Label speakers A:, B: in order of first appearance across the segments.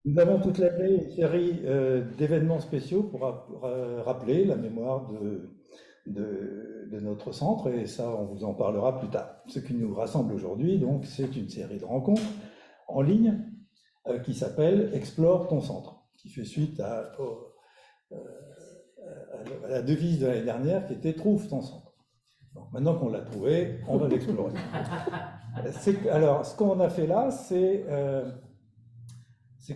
A: Nous avons toute l'année une série d'événements spéciaux pour rappeler la mémoire de notre centre, et ça, on vous en parlera plus tard. Ce qui nous rassemble aujourd'hui, donc, c'est une série de rencontres en ligne qui s'appelle Explore ton centre, qui fait suite à la devise de l'année dernière qui était Trouve ton centre. Donc, maintenant qu'on l'a trouvé, on va l'explorer. Alors, ce qu'on a fait là, c'est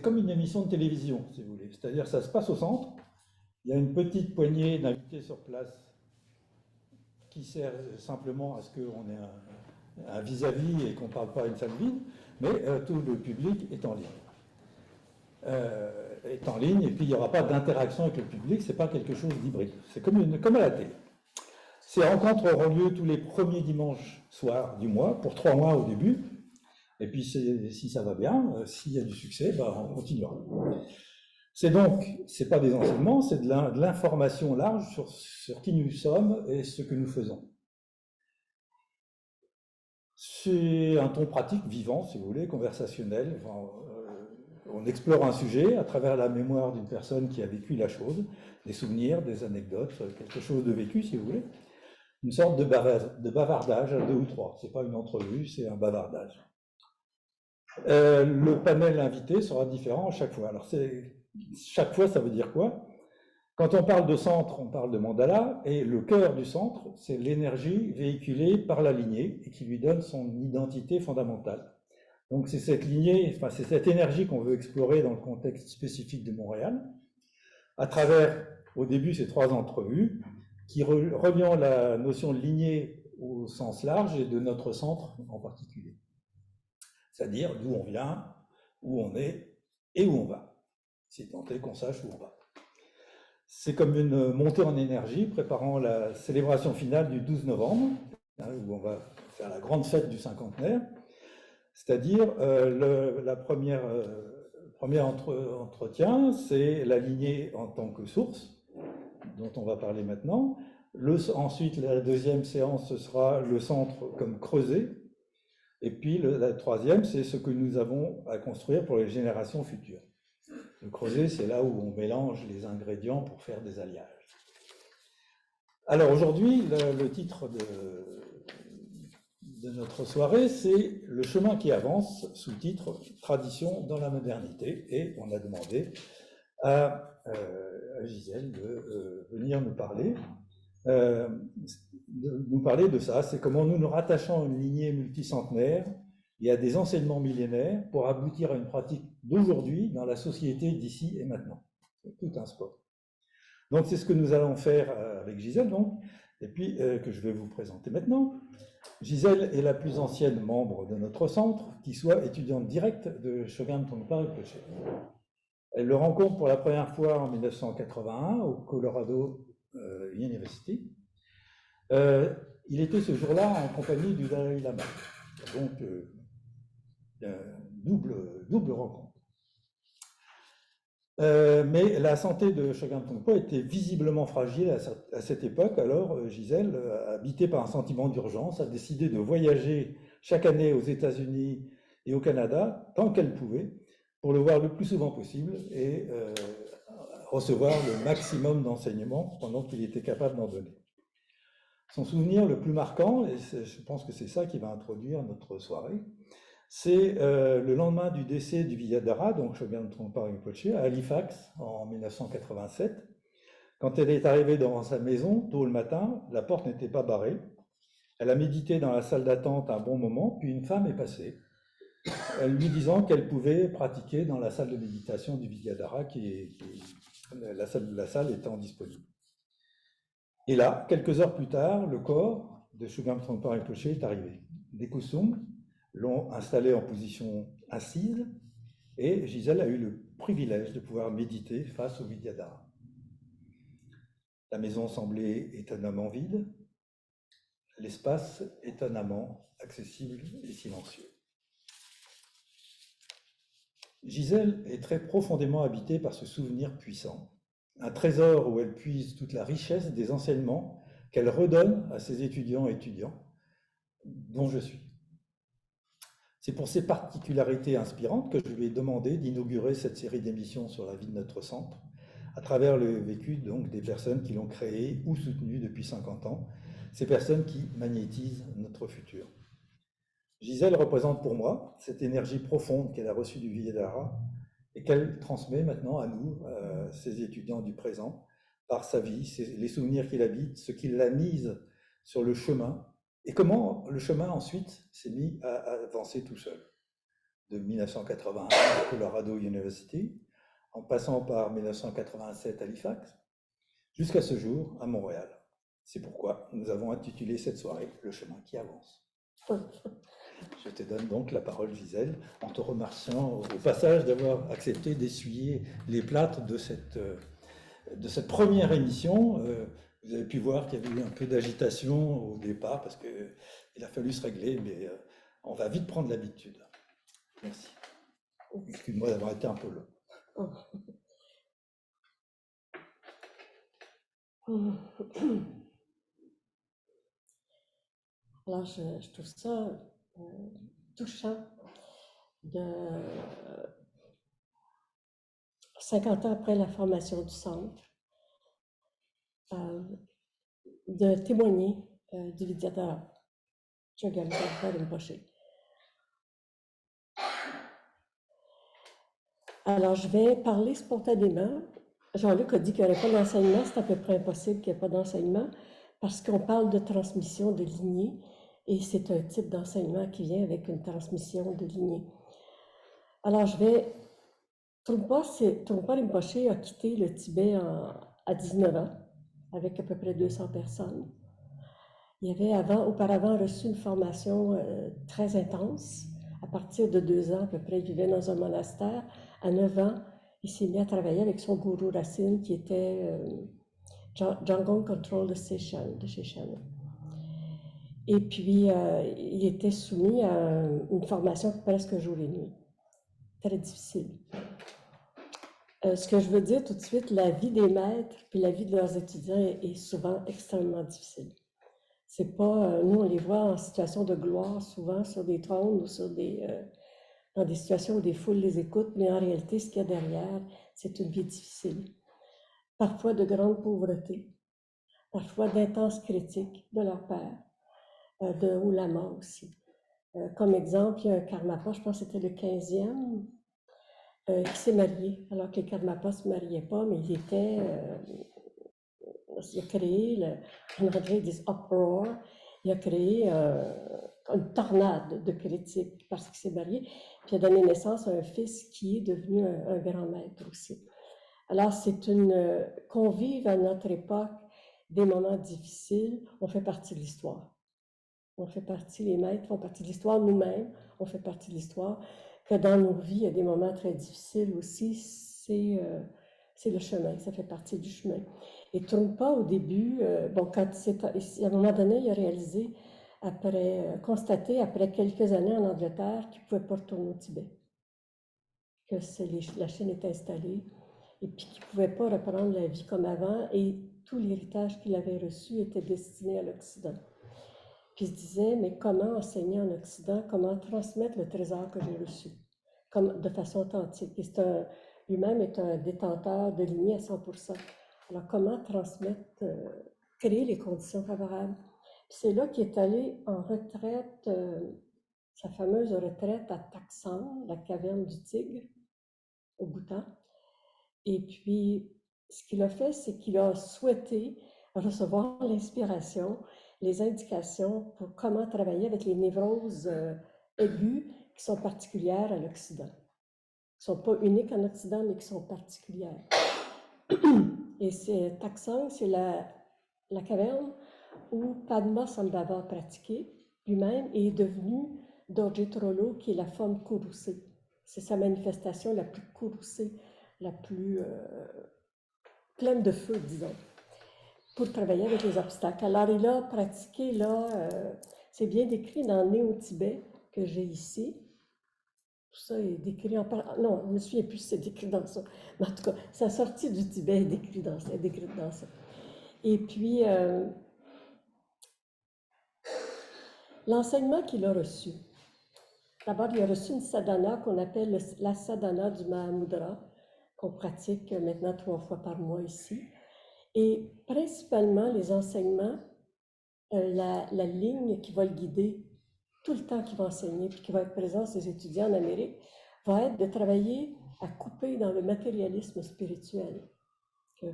A: comme une émission de télévision, si vous voulez. C'est-à-dire, ça se passe au centre. Il y a une petite poignée d'invités sur place qui sert simplement à ce qu'on ait un vis-à-vis et qu'on ne parle pas à une salle vide, mais tout le public est en ligne. Et puis il n'y aura pas d'interaction avec le public, c'est pas quelque chose d'hybride. C'est comme à la télé. Ces rencontres auront lieu tous les premiers dimanches soirs du mois, pour 3 mois au début. Et puis si ça va bien, s'il y a du succès, on continuera. C'est pas des enseignements, c'est de l'information large sur qui nous sommes et ce que nous faisons. C'est un ton pratique, vivant, si vous voulez, conversationnel. On explore un sujet à travers la mémoire d'une personne qui a vécu la chose, des souvenirs, des anecdotes, quelque chose de vécu, si vous voulez. Une sorte de bavardage à 2 ou 3. C'est pas une entrevue, c'est un bavardage. Le panel invité sera différent à chaque fois. Alors, chaque fois, ça veut dire quoi? Quand on parle de centre, on parle de mandala, et le cœur du centre, c'est l'énergie véhiculée par la lignée et qui lui donne son identité fondamentale. Donc c'est cette lignée, enfin c'est cette énergie qu'on veut explorer dans le contexte spécifique de Montréal, à travers, au début, ces 3 entrevues, qui reliant la notion de lignée au sens large et de notre centre en particulier. C'est-à-dire d'où on vient, où on est et où on va, si tant est qu'on sache où on va. C'est comme une montée en énergie préparant la célébration finale du 12 novembre, où on va faire la grande fête du cinquantenaire, c'est-à-dire le premier entretien, c'est la lignée en tant que source, dont on va parler maintenant. Ensuite, la deuxième séance, ce sera le centre comme creuset. Et puis la troisième, c'est ce que nous avons à construire pour les générations futures. Le creuset, c'est là où on mélange les ingrédients pour faire des alliages. Alors aujourd'hui, le titre de notre soirée, c'est Le chemin qui avance, sous-titre Tradition dans la modernité. Et on a demandé à Gisèle de venir nous parler de ça. C'est comment nous nous rattachons à une lignée multicentenaire et à des enseignements millénaires pour aboutir à une pratique d'aujourd'hui dans la société d'ici et maintenant. C'est tout un sport. Donc c'est ce que nous allons faire avec Gisèle, donc, et puis que je vais vous présenter maintenant. Gisèle est la plus ancienne membre de notre centre, qui soit étudiante directe de Shogun Trungpa Rinpoché. Elle le rencontre pour la première fois en 1981 au Colorado University. Il était ce jour-là en compagnie du Dalai Lama. Donc, double rencontre. Mais la santé de Shogun Trungpa était visiblement fragile à cette époque. Alors Gisèle, habitée par un sentiment d'urgence, a décidé de voyager chaque année aux États-Unis et au Canada, tant qu'elle pouvait, pour le voir le plus souvent possible et recevoir le maximum d'enseignements pendant qu'il était capable d'en donner. Son souvenir le plus marquant, et je pense que c'est ça qui va introduire notre soirée, c'est le lendemain du décès du Vidyadhara, donc Shogun Trungpa Rinpoché, à Halifax en 1987. Quand elle est arrivée devant sa maison, tôt le matin, la porte n'était pas barrée. Elle a médité dans la salle d'attente un bon moment, puis une femme est passée, lui disant qu'elle pouvait pratiquer dans la salle de méditation du Vidyadhara, la salle étant disponible. Et là, quelques heures plus tard, le corps de Shogun Trungpa Rinpoché est arrivé. Des kusums l'ont installé en position assise et Gisèle a eu le privilège de pouvoir méditer face au Vidyadhara. La maison semblait étonnamment vide, l'espace étonnamment accessible et silencieux. Gisèle est très profondément habitée par ce souvenir puissant, un trésor où elle puise toute la richesse des enseignements qu'elle redonne à ses étudiants et étudiants, dont je suis. C'est pour ces particularités inspirantes que je lui ai demandé d'inaugurer cette série d'émissions sur la vie de notre centre, à travers le vécu donc, des personnes qui l'ont créé ou soutenu depuis 50 ans, ces personnes qui magnétisent notre futur. Gisèle représente pour moi cette énergie profonde qu'elle a reçue du Vidyadhara et qu'elle transmet maintenant à nous, ses étudiants du présent, par sa vie, les souvenirs qui l'habitent, ce qui l'a mise sur le chemin, et comment le chemin ensuite s'est mis à avancer tout seul. De 1981 à Colorado University, en passant par 1987 à Halifax, jusqu'à ce jour à Montréal. C'est pourquoi nous avons intitulé cette soirée « Le chemin qui avance ». Je te donne donc la parole, Gisèle, en te remerciant au passage d'avoir accepté d'essuyer les plâtres de cette première émission. Vous avez pu voir qu'il y avait eu un peu d'agitation au départ parce qu'il a fallu se régler, mais on va vite prendre l'habitude. Merci. Excuse-moi d'avoir été un peu long.
B: Alors, je trouve ça touchant de 50 ans après la formation du centre, de témoigner du Vidyadhara, Chogyampa Rinpoche. Alors, je vais parler spontanément. Jean-Luc a dit qu'il n'y aurait pas d'enseignement, c'est à peu près impossible qu'il n'y ait pas d'enseignement, parce qu'on parle de transmission de lignée, et c'est un type d'enseignement qui vient avec une transmission de lignée. Alors, je vais... Trungpa Rinpoche a quitté le Tibet à 19 ans, avec à peu près 200 personnes. Il avait auparavant reçu une formation très intense. À partir de 2 ans à peu près, il vivait dans un monastère. À 9 ans, il s'est mis à travailler avec son gourou Racine, qui était Jamgon Control de Seychelles. Et puis, il était soumis à une formation presque jour et nuit. Très difficile. Ce que je veux dire tout de suite, la vie des maîtres puis la vie de leurs étudiants est souvent extrêmement difficile. C'est pas, nous, on les voit en situation de gloire souvent sur des trônes ou dans des situations où des foules les écoutent, mais en réalité, ce qu'il y a derrière, c'est une vie difficile. Parfois de grande pauvreté, parfois d'intenses critiques de leur père, de Ulama aussi. Comme exemple, il y a un Karmapa, je pense que c'était le 15e, qui s'est marié, alors que les Karmapas ne se mariaient pas, mais il a créé, on dirait des uproar, il a créé une tornade de critiques parce qu'il s'est marié, puis il a donné naissance à un fils qui est devenu un grand maître aussi. Alors, c'est qu'on vive à notre époque des moments difficiles, on fait partie de l'histoire. On fait partie, les maîtres font partie de l'histoire, nous-mêmes, on fait partie de l'histoire. Que dans nos vies, il y a des moments très difficiles aussi, c'est le chemin, ça fait partie du chemin. Et Trungpa, au début, quand à un moment donné, il a réalisé, constaté après quelques années en Angleterre, qu'il ne pouvait pas retourner au Tibet, que la Chine était installée, et puis qu'il ne pouvait pas reprendre la vie comme avant, et tout l'héritage qu'il avait reçu était destiné à l'Occident. Puis il se disait, mais comment enseigner en Occident, comment transmettre le trésor que j'ai reçu, de façon authentique. Et lui-même est un détenteur de lignée à 100%. Alors comment transmettre, créer les conditions favorables. Puis c'est là qu'il est allé en retraite, sa fameuse retraite à Taksang, la caverne du tigre, au Bhoutan. Et puis, ce qu'il a fait, c'est qu'il a souhaité recevoir l'inspiration, les indications pour comment travailler avec les névroses aiguës qui sont particulières à l'Occident. Qui ne sont pas uniques en Occident, mais qui sont particulières. Et c'est Taksang, c'est la caverne où Padmasambhava a pratiqué lui-même et est devenu Dorje Trollo, qui est la forme courroucée. C'est sa manifestation la plus courroucée, la plus pleine de feu, disons, pour travailler avec les obstacles. Alors, il a pratiqué, c'est bien décrit dans Néo-Tibet que j'ai ici. Tout ça est décrit non, je ne me souviens plus si c'est décrit dans ça. Mais en tout cas, sa sortie du Tibet est décrite dans ça. Et puis, l'enseignement qu'il a reçu, D'abord, il a reçu une sadhana qu'on appelle la sadhana du Mahamudra, qu'on pratique maintenant 3 fois par mois ici. Et principalement, les enseignements, la ligne qui va le guider tout le temps qu'il va enseigner, puis qui va être présent ses étudiants en Amérique, va être de travailler à couper dans le matérialisme spirituel, que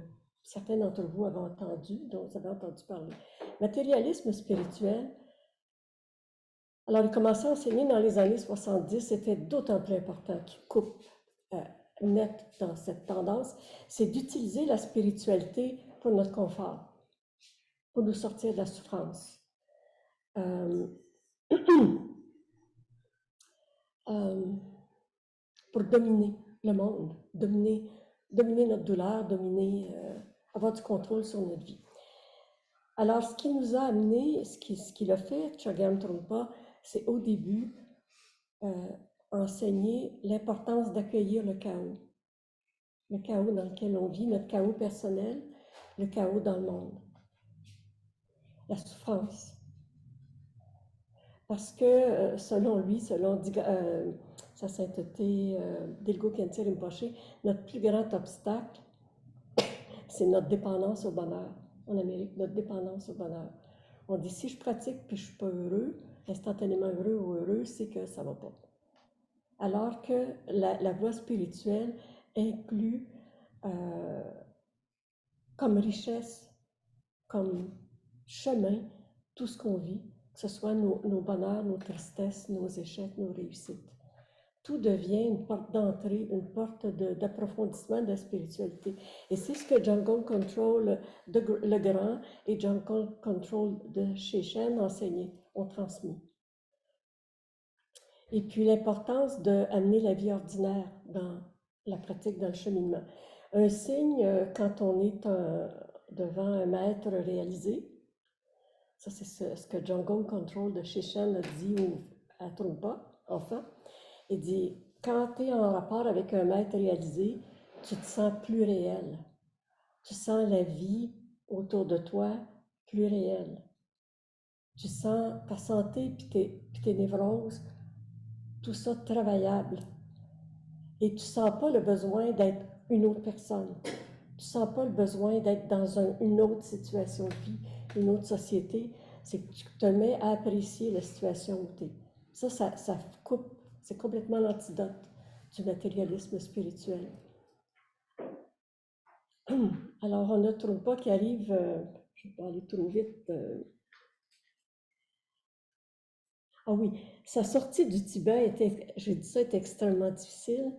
B: certains d'entre vous avaient entendu, dont vous avez entendu parler. Matérialisme spirituel, alors il commençait à enseigner dans les années 70, c'était d'autant plus important qu'il coupe net dans cette tendance, c'est d'utiliser la spiritualité pour notre confort, pour nous sortir de la souffrance. Pour dominer le monde, dominer notre douleur, avoir du contrôle sur notre vie. Alors, ce qui nous a amené, ce qu'il a fait, Chogyam Trungpa, c'est au début enseigner l'importance d'accueillir le chaos dans lequel on vit, notre chaos personnel, le chaos dans le monde, la souffrance. Parce que, selon lui, selon sa sainteté, Dilgo Khyentse Rinpoche, notre plus grand obstacle, c'est notre dépendance au bonheur. En Amérique, notre dépendance au bonheur. On dit, si je pratique puis je suis pas heureux, instantanément heureux ou heureux, c'est que ça va pas. Alors que la voie spirituelle inclut comme richesse, comme chemin, tout ce qu'on vit, que ce soit nos bonheurs, nos tristesses, nos échecs, nos réussites. Tout devient une porte d'entrée, une porte d'approfondissement de la spiritualité. Et c'est ce que Jamgon Control le Grand et Jamgon Control de Shechen ont transmis. Et puis l'importance d'amener la vie ordinaire dans la pratique, dans le cheminement. Un signe, quand on est devant un maître réalisé, ça c'est ce que Jamgon Control de Shechen a dit à Trungpa, enfin, il dit, quand tu es en rapport avec un maître réalisé, tu te sens plus réel. Tu sens la vie autour de toi plus réelle. Tu sens ta santé puis tes névroses, tout ça travaillable. Et tu ne sens pas le besoin d'être une autre personne. Tu ne sens pas le besoin d'être dans une autre situation de vie, une autre société. C'est que tu te mets à apprécier la situation où tu es. Ça coupe. C'est complètement l'antidote du matérialisme spirituel. Alors, on a Trungpa qui arrive, je vais pas aller trop vite. Ah oui, sa sortie du Tibet j'ai dit ça, était extrêmement difficile.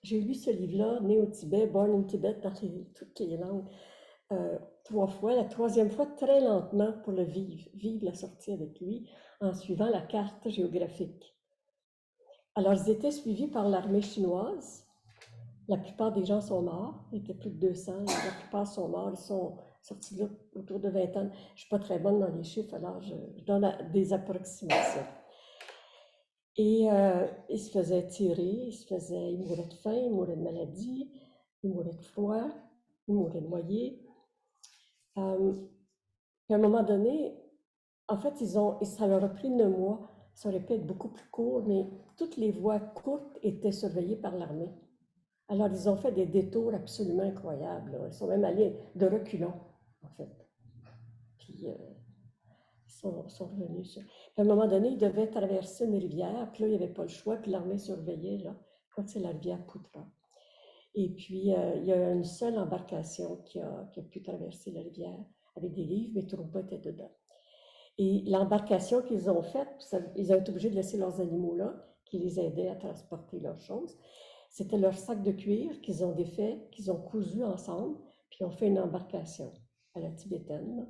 B: J'ai lu ce livre-là, Né au Tibet, Born in Tibet, dans toutes les langues, 3 fois. La 3e fois, très lentement pour le vivre la sortie avec lui, en suivant la carte géographique. Alors, ils étaient suivis par l'armée chinoise. La plupart des gens sont morts. Il y était plus de 200. La plupart sont morts. Ils sont sortis de là autour de 20 ans. Je ne suis pas très bonne dans les chiffres, alors je donne des approximations. Et il se faisait tirer, il mourait de faim, il mourait de maladie, il mourait de froid, il mourait de noyé. Puis à un moment donné, en fait, ça leur a pris 9 mois. Ça aurait pu être beaucoup plus court, mais toutes les voies courtes étaient surveillées par l'armée. Alors, ils ont fait des détours absolument incroyables. Ils sont même allés de reculons, en fait. Puis, ils sont revenus. Puis, à un moment donné, ils devaient traverser une rivière. Puis là, il n'y avait pas le choix. Puis l'armée surveillait, là. Je crois que c'est la rivière Poutra. Et puis, il y a une seule embarcation qui a pu traverser la rivière avec des livres, mais Trungpa était dedans. Et l'embarcation qu'ils ont faite, ils ont été obligés de laisser leurs animaux là, qui les aidaient à transporter leurs choses. C'était leur sac de cuir qu'ils ont défait, qu'ils ont cousu ensemble, puis ont fait une embarcation à la tibétaine.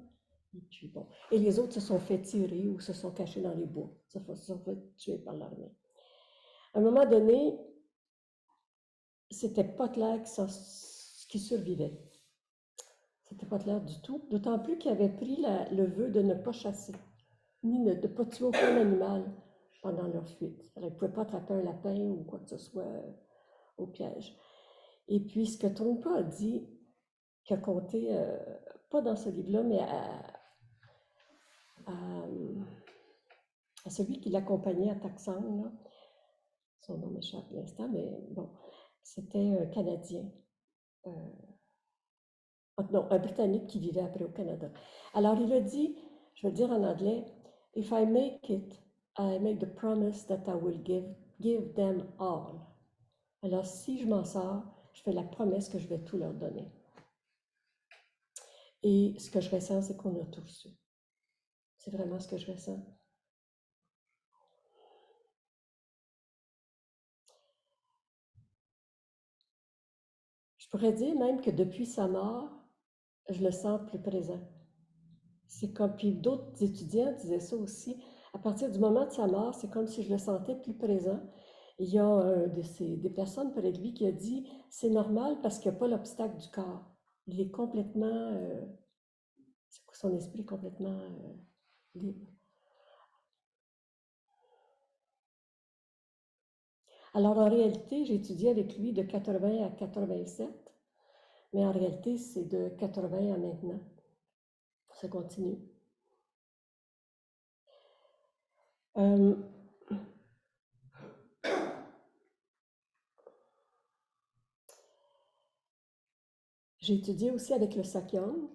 B: Et puis bon. Et les autres se sont fait tirer ou se sont cachés dans les bois. Se sont fait tuer par l'armée. À un moment donné, c'était pas clair qu'ils survivaient. C'était pas clair du tout. D'autant plus qu'ils avaient pris le vœu de ne pas chasser, ni de ne pas tuer aucun animal pendant leur fuite. Alors, ils ne pouvaient pas attraper un lapin ou quoi que ce soit au piège. Et puis, ce que Trungpa a dit, qui a compté, pas dans ce livre-là, mais à celui qui l'accompagnait à Taksang, là, son nom m'échappe à l'instant, mais bon, c'était un Canadien. Non, un Britannique qui vivait après au Canada. Alors, il a dit, je vais le dire en anglais, If I make it, I make the promise that I will give them all. Alors, si je m'en sors, je fais la promesse que je vais tout leur donner. Et ce que je ressens, c'est qu'on a tout reçu. C'est vraiment ce que je ressens. Je pourrais dire même que depuis sa mort, je le sens plus présent. C'est comme, puis d'autres étudiants disaient ça aussi. À partir du moment de sa mort, c'est comme si je le sentais plus présent. Il y a des personnes près de lui qui a dit c'est normal parce qu'il n'y a pas l'obstacle du corps. Il est complètement, son esprit est complètement libre. Alors en réalité, j'ai étudié avec lui de 80 à 87, mais en réalité, c'est de 80 à maintenant. Ça continue. J'ai étudié aussi avec le Sakyong.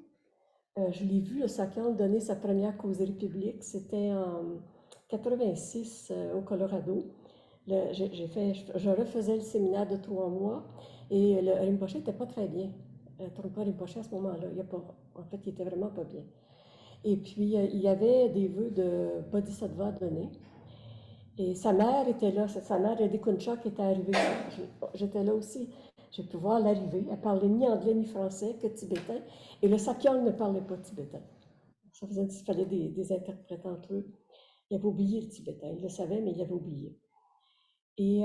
B: Je l'ai vu, le Sakyong, donner sa première causerie publique. C'était en 86 au Colorado. Je refaisais le séminaire de 3 mois et le Rinpoche n'était pas très bien. Trungpa Rinpoche à ce moment-là, en fait, il était vraiment pas bien. Et puis, il y avait des vœux de Bodhisattva donnés. Et sa mère était là, sa mère, Eddie Kunchak, était arrivée. J'étais là aussi. J'ai pu voir l'arrivée. Elle parlait ni anglais ni français que tibétain. Et le Sakyong ne parlait pas tibétain. Ça faisait qu'il fallait des interprètes entre eux. Il avait oublié le tibétain. Il le savait, mais il avait oublié. Et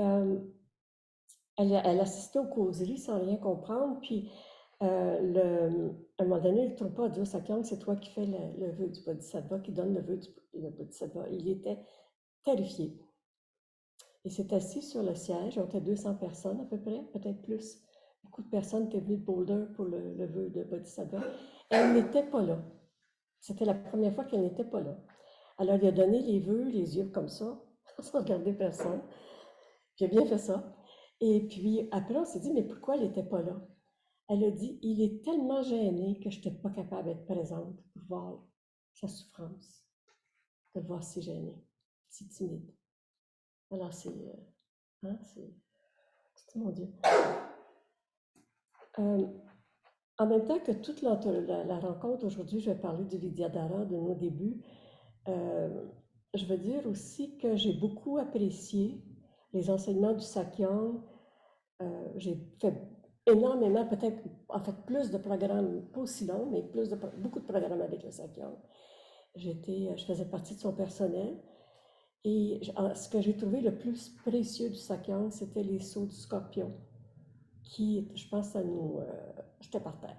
B: elle assistait aux causeries sans rien comprendre. Puis, à un moment donné, le Trungpa a dit au Sakyong, c'est toi qui fais le vœu du Bodhisattva, qui donne le vœu du Bodhisattva. Il était terrifié. Il s'est assis sur le siège, on était 200 personnes à peu près, peut-être plus. Beaucoup de personnes étaient venues de Boulder pour le vœu de Bodhisattva. Elle n'était pas là. C'était la première fois qu'elle n'était pas là. Alors, il a donné les vœux, les yeux comme ça, sans regarder personne. J'ai bien fait ça. Et puis, après, on s'est dit, mais pourquoi elle n'était pas là? Elle a dit, il est tellement gêné que je n'étais pas capable d'être présente pour voir sa souffrance, de le voir si gêné, si timide. Alors, c'est mon Dieu. En même temps que toute la rencontre aujourd'hui, je vais parler du Vidyadhara, de nos débuts. Je veux dire aussi que j'ai beaucoup apprécié les enseignements du Sakyong. J'ai fait énormément, peut-être, en fait, plus de programmes, pas aussi longs, mais beaucoup de programmes avec le Sakyong. Je faisais partie de son personnel. Et ce que j'ai trouvé le plus précieux du Sakyong, c'était les sauts du scorpion, qui, je pense, ça nous... j'étais par terre.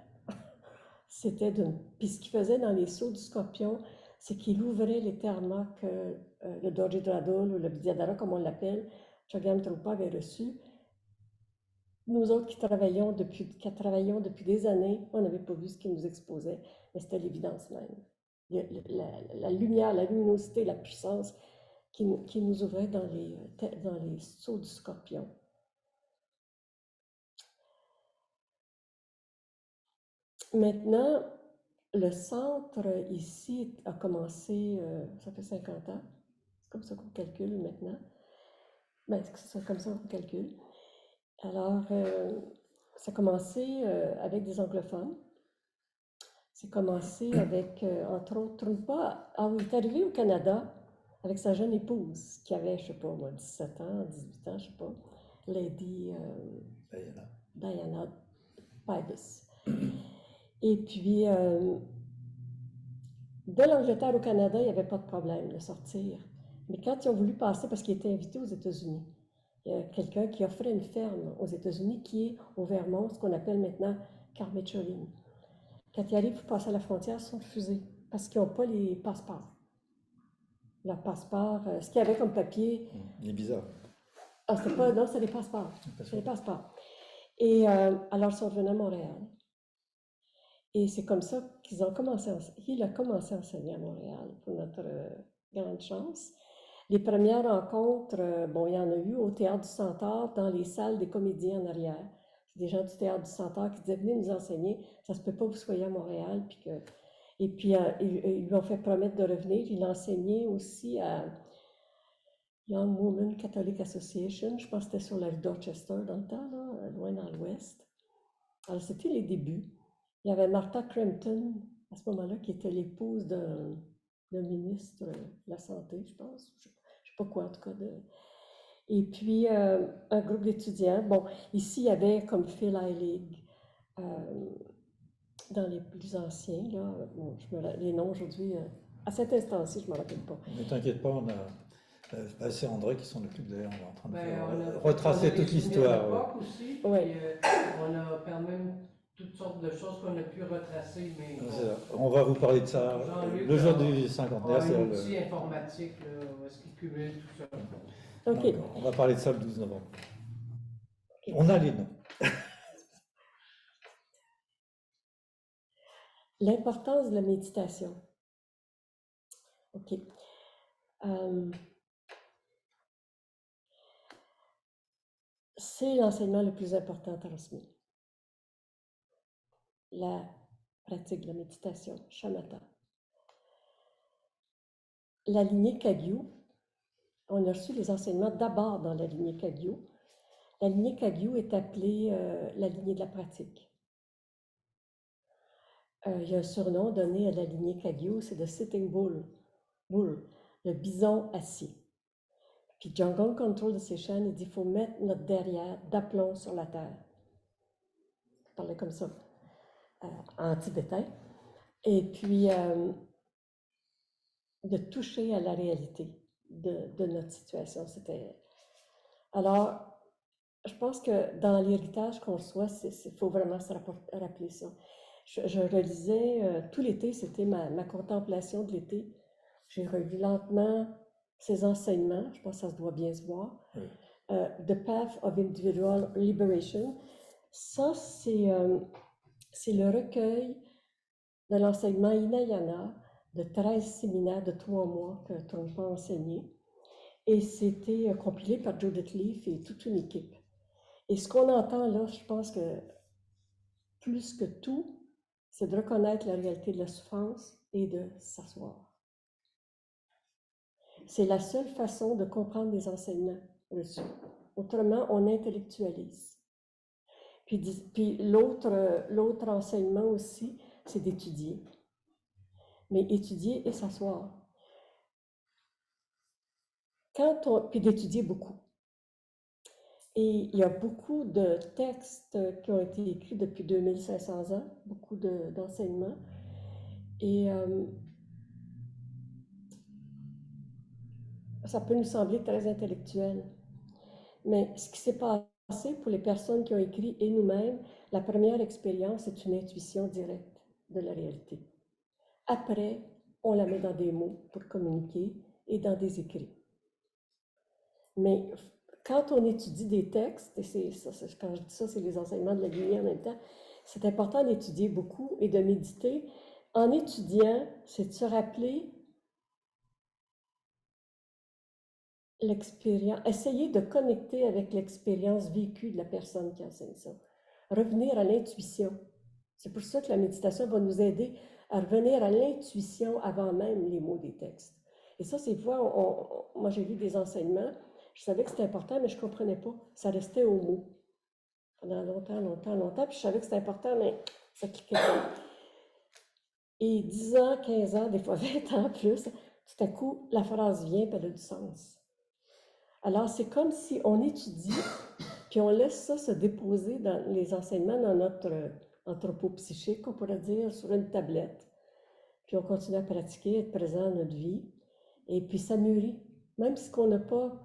B: C'était Puis ce qu'il faisait dans les sauts du scorpion, c'est qu'il ouvrait les termes que le Dorje Dradul ou le Vidyadhara, comme on l'appelle, Chogyam Trungpa avait reçu. Nous autres qui travaillions depuis des années, on n'avait pas vu ce qu'il nous exposait, mais c'était l'évidence même. La lumière, la luminosité, la puissance qui nous ouvrait dans les sauts du scorpion. Maintenant, le centre ici a commencé, ça fait 50 ans, c'est comme ça qu'on calcule maintenant. Ben, c'est comme ça qu'on calcule. Alors, ça a commencé avec des anglophones. C'est commencé avec, entre autres, Trungpa. Il est arrivé au Canada avec sa jeune épouse, qui avait, je ne sais pas moi, 17 ans, 18 ans, je ne sais pas, Lady Diana Pybus. Et puis, de l'Angleterre au Canada, il n'y avait pas de problème de sortir. Mais quand ils ont voulu passer, parce qu'ils étaient invités aux États-Unis, il y a quelqu'un qui offrait une ferme aux États-Unis qui est au Vermont, ce qu'on appelle maintenant Carmichaeling. Quand ils arrivent pour passer à la frontière, ils sont refusés parce qu'ils n'ont pas les passeports. Leur passeport, ce qu'il y avait comme papier.
A: Il est bizarre.
B: Ah, c'était pas. Non, c'est les passeports. C'est les passeports. Et alors, ils sont revenus à Montréal. Et c'est comme ça qu'il a commencé à enseigner à Montréal, pour notre grande chance. Les premières rencontres, bon, il y en a eu au Théâtre du Centaure, dans les salles des comédiens en arrière. C'est des gens du Théâtre du Centaure qui disaient, venez nous enseigner, ça se peut pas que vous soyez à Montréal. Et puis, ils lui ont fait promettre de revenir. Il a enseigné aussi à Young Women Catholic Association, je pense que c'était sur la rue Dorchester dans le temps, là, loin dans l'ouest. Alors, c'était les débuts. Il y avait Martha Crampton, à ce moment-là, qui était l'épouse d'un ministre de la Santé, je pense. Je ne sais pas quoi, en tout cas. Et puis, un groupe d'étudiants. Bon, ici, il y avait comme Phil Heilig, dans les plus anciens. Là. Bon, les noms aujourd'hui, à cet instant-ci, je ne me rappelle pas.
A: Ne t'inquiète pas, on a. C'est André qui s'en occupe d'ailleurs, on est en train de
C: on
A: retracer
C: a
A: toute
C: des souvenirs
A: l'histoire.
C: d'époque aussi, puis
B: Ouais.
C: on a quand même toutes sortes de choses qu'on a pu retracer, mais
A: On va vous parler de ça.
C: Jean-Luc
A: Le jour du
C: a
A: cinquantenaire,
C: un
A: c'est
C: outil informatique là, où est-ce qu'il cumule tout ça.
B: OK.
A: On va parler de ça le 12 novembre.
B: Ok.
A: On a les noms.
B: L'importance de la méditation. OK. C'est l'enseignement le plus important transmis. La pratique de la méditation, shamatha. La lignée Kagyu, on a reçu les enseignements d'abord dans la lignée Kagyu. La lignée Kagyu est appelée la lignée de la pratique. Il y a un surnom donné à la lignée Kagyu, c'est le Sitting Bull, le bison assis. Puis Jungle Control de Session, il dit qu'il faut mettre notre derrière d'aplomb sur la terre. Il parlait comme ça, en tibétain. Et puis, de toucher à la réalité de notre situation. Alors, je pense que dans l'héritage qu'on reçoit, il faut vraiment se rappeler ça. Je relisais, tout l'été, c'était ma contemplation de l'été. J'ai relu lentement ces enseignements, je pense que ça se doit bien se voir.
A: Oui.
B: The Path of Individual Liberation. Ça, c'est le recueil de l'enseignement Hinayana de 13 séminaires de 3 mois que Trungpa a enseigné. Et c'était compilé par Judith Leaf et toute une équipe. Et ce qu'on entend là, je pense que plus que tout, c'est de reconnaître la réalité de la souffrance et de s'asseoir. C'est la seule façon de comprendre les enseignements reçus. Autrement, on intellectualise. Puis l'autre enseignement aussi, c'est d'étudier. Mais étudier et s'asseoir. Puis d'étudier beaucoup. Et il y a beaucoup de textes qui ont été écrits depuis 2500 ans, beaucoup d'enseignements. Et ça peut nous sembler très intellectuel. Mais ce qui s'est passé pour les personnes qui ont écrit et nous-mêmes, la première expérience est une intuition directe de la réalité. Après, on la met dans des mots pour communiquer et dans des écrits. Mais quand on étudie des textes, et quand je dis ça, c'est les enseignements de la lignée en même temps, c'est important d'étudier beaucoup et de méditer. En étudiant, c'est de se rappeler l'expérience, essayer de connecter avec l'expérience vécue de la personne qui enseigne ça. Revenir à l'intuition. C'est pour ça que la méditation va nous aider à revenir à l'intuition avant même les mots des textes. Et ça, c'est fois, moi j'ai lu des enseignements, je savais que c'était important, mais je ne comprenais pas. Ça restait aux mots. Pendant longtemps, puis je savais que c'était important, mais ça cliquait pas. Et 10 ans, 15 ans, des fois 20 ans plus, tout à coup, la phrase vient, puis elle a du sens. Alors, c'est comme si on étudie, puis on laisse ça se déposer dans les enseignements dans notre anthropopsychique, on pourrait dire, sur une tablette. Puis on continue à pratiquer, être présent dans notre vie, et puis ça mûrit. Même si on n'a pas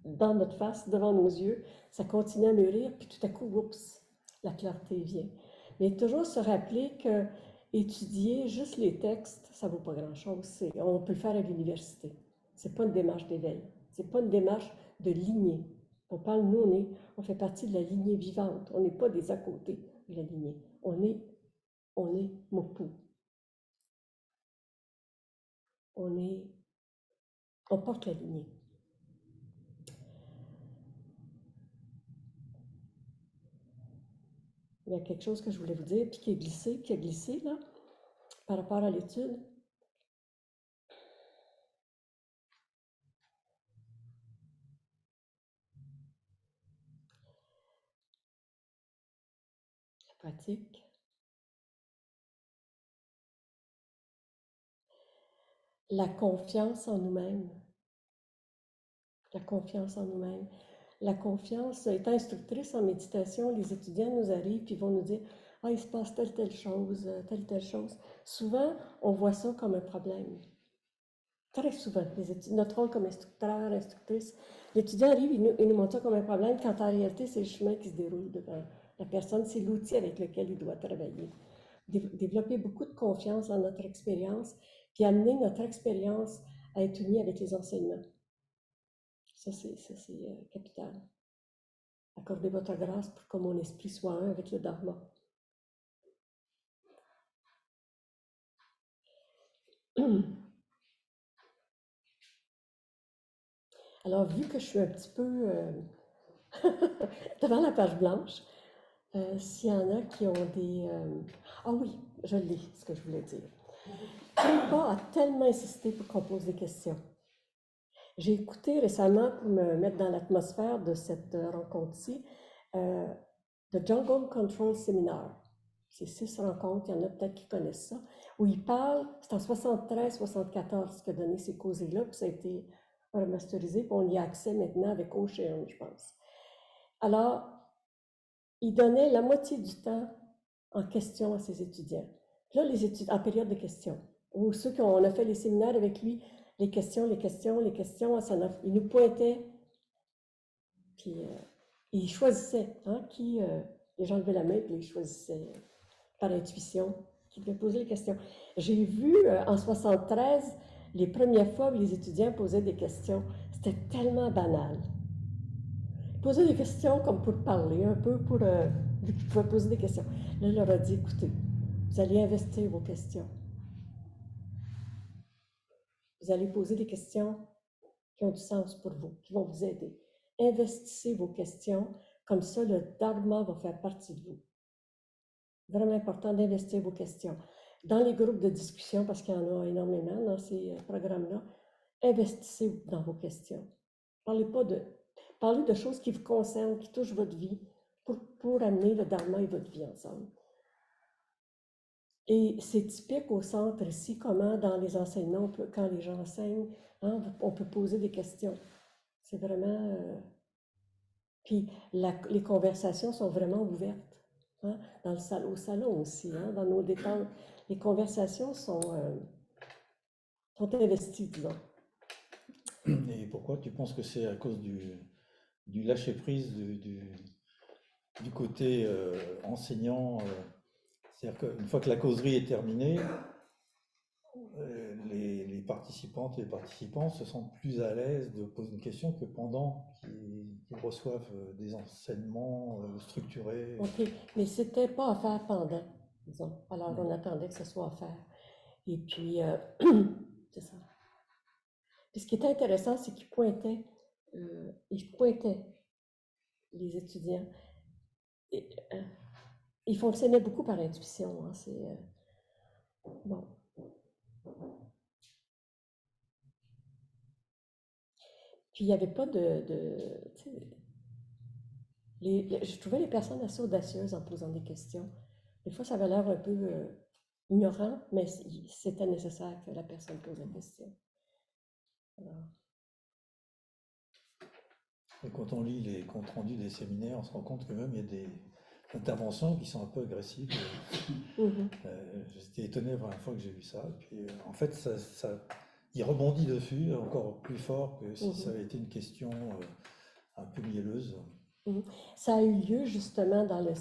B: dans notre face, devant nos yeux, ça continue à mûrir, puis tout à coup, oups, la clarté vient. Mais toujours se rappeler que étudier juste les textes, ça ne vaut pas grand-chose. On peut le faire à l'université. Ce n'est pas une démarche d'éveil. Ce n'est pas une démarche de lignée. On parle, nous, on fait partie de la lignée vivante. On n'est pas des à côté de la lignée. On est Mopu. On est On porte la lignée. Il y a quelque chose que je voulais vous dire, puis qui a glissé là, par rapport à l'étude. La pratique. La confiance en nous-mêmes. La confiance en nous-mêmes. La confiance, étant instructrice en méditation, les étudiants nous arrivent et vont nous dire « Ah, il se passe telle chose, telle chose. » Souvent, on voit ça comme un problème. Très souvent, notre rôle comme instructeur, instructrice, l'étudiant arrive, il nous montre ça comme un problème, quand en réalité, c'est le chemin qui se déroule devant la personne, c'est l'outil avec lequel il doit travailler. Développer beaucoup de confiance en notre expérience, puis amener notre expérience à être unie avec les enseignements. Ça, c'est capital. Accordez votre grâce pour que mon esprit soit un avec le Dharma. Alors, vu que je suis un petit peu devant la page blanche, s'il y en a qui ont des... Ah oui, je l'ai, ce que je voulais dire. Trungpa a tellement insisté pour qu'on pose des questions. J'ai écouté récemment, pour me mettre dans l'atmosphère de cette rencontre-ci, The Jungle Control Seminar. C'est 6 rencontres, il y en a peut-être qui connaissent ça, où il parle, c'est en 73-74 qu'il a donné ces causées-là, puis ça a été remasterisé, puis on y a accès maintenant avec Ocean, je pense. Alors, il donnait la moitié du temps en question à ses étudiants. Là, les étudiants, en période de questions, ou ceux qu'on a fait les séminaires avec lui, les questions, il nous pointait, puis il choisissait, hein, les gens levaient la main, puis ils choisissaient par intuition, qui devait poser les questions. J'ai vu en 73, les premières fois où les étudiants posaient des questions, c'était tellement banal. Ils posaient des questions comme pour parler, un peu pour... ils pouvaient poser des questions. Là, il leur a dit, écoutez, vous allez investir vos questions. Vous allez poser des questions qui ont du sens pour vous, qui vont vous aider. Investissez vos questions, comme ça le Dharma va faire partie de vous. Vraiment important d'investir vos questions. Dans les groupes de discussion, parce qu'il y en a énormément dans ces programmes-là, investissez dans vos questions. Parlez de choses qui vous concernent, qui touchent votre vie, pour amener le Dharma et votre vie ensemble. Et c'est typique au centre ici, comment dans les enseignements, quand les gens enseignent, hein, on peut poser des questions. C'est vraiment... Puis les conversations sont vraiment ouvertes. Hein, au salon aussi, hein, dans nos dépenses. Les conversations sont investies, disons.
A: Et pourquoi tu penses que c'est à cause du lâcher-prise du côté enseignant c'est-à-dire qu'une fois que la causerie est terminée, les participantes et les participants se sentent plus à l'aise de poser une question que pendant qu'ils reçoivent des enseignements structurés.
B: OK, mais c'était pas à faire pendant, disons. Alors, on attendait que ce soit à faire. Et puis, c'est ça. Puis ce qui était intéressant, c'est qu'ils pointaient les étudiants. Et, ils fonctionnaient beaucoup par intuition. Hein, c'est bon. Puis il n'y avait pas je trouvais les personnes assez audacieuses en posant des questions. Des fois, ça avait l'air un peu ignorant, mais c'était nécessaire que la personne pose la question. Alors,
A: et quand on lit les comptes rendus des séminaires, on se rend compte que même il y a des interventions qui sont un peu agressives. J'étais étonné la première fois que j'ai vu ça. Et puis, en fait, il rebondit dessus encore plus fort que si ça avait été une question un peu mielleuse.
B: Ça a eu lieu justement dans le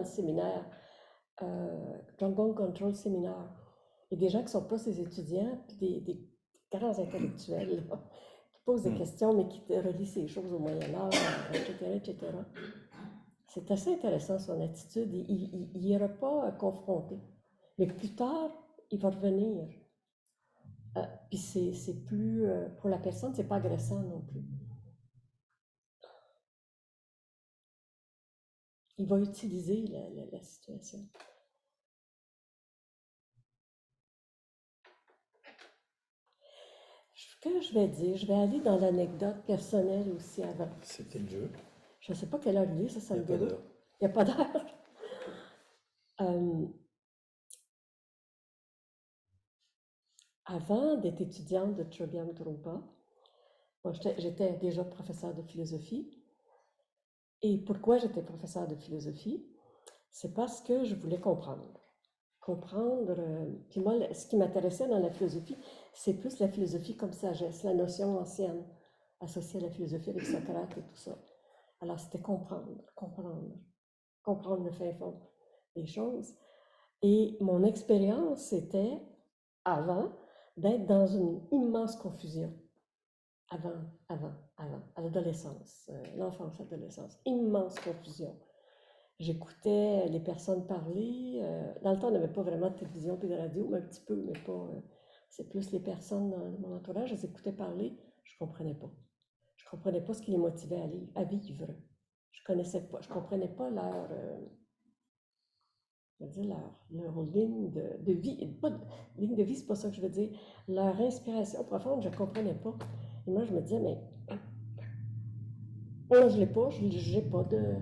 B: séminaire, Jungle Control Seminar. Il y a des gens qui ne sont pas ses étudiants, puis des grands intellectuels là, qui posent des questions, mais qui relient ces choses au Moyen-Âge, etc., etc. C'est assez intéressant son attitude. Il n'ira pas confronter. Mais plus tard, il va revenir. Puis c'est plus, pour la personne, c'est pas agressant non plus. Il va utiliser la situation. Ce que je vais dire, je vais aller dans l'anecdote personnelle aussi avant.
A: C'était le jeu.
B: Je ne sais pas quelle heure il est, ça
A: Il
B: me
A: n'y a pas
B: déroule.
A: d'heure.
B: Il n'y a pas d'heure. Avant d'être étudiante de Chogyam Trungpa, j'étais déjà professeure de philosophie. Et pourquoi j'étais professeure de philosophie? C'est parce que je voulais comprendre. Puis moi, ce qui m'intéressait dans la philosophie, c'est plus la philosophie comme sagesse, la notion ancienne associée à la philosophie avec Socrate et tout ça. Alors, c'était comprendre le fin fond des choses. Et mon expérience, c'était, avant, d'être dans une immense confusion. À l'adolescence, l'enfance, l'adolescence. Immense confusion. J'écoutais les personnes parler. Dans le temps, on n'avait pas vraiment de télévision et de radio, mais un petit peu, mais pas. C'est plus les personnes dans mon entourage, je les écoutais parler, je ne comprenais pas. Je ne comprenais pas ce qui les motivait à vivre. Je connaissais pas, je ne comprenais pas leur ligne de vie. Pas de, ligne de vie, c'est pas ça que je veux dire. Leur inspiration profonde, je ne comprenais pas. Et moi, je me disais, mais moi, je l'ai pas, je n'ai pas de.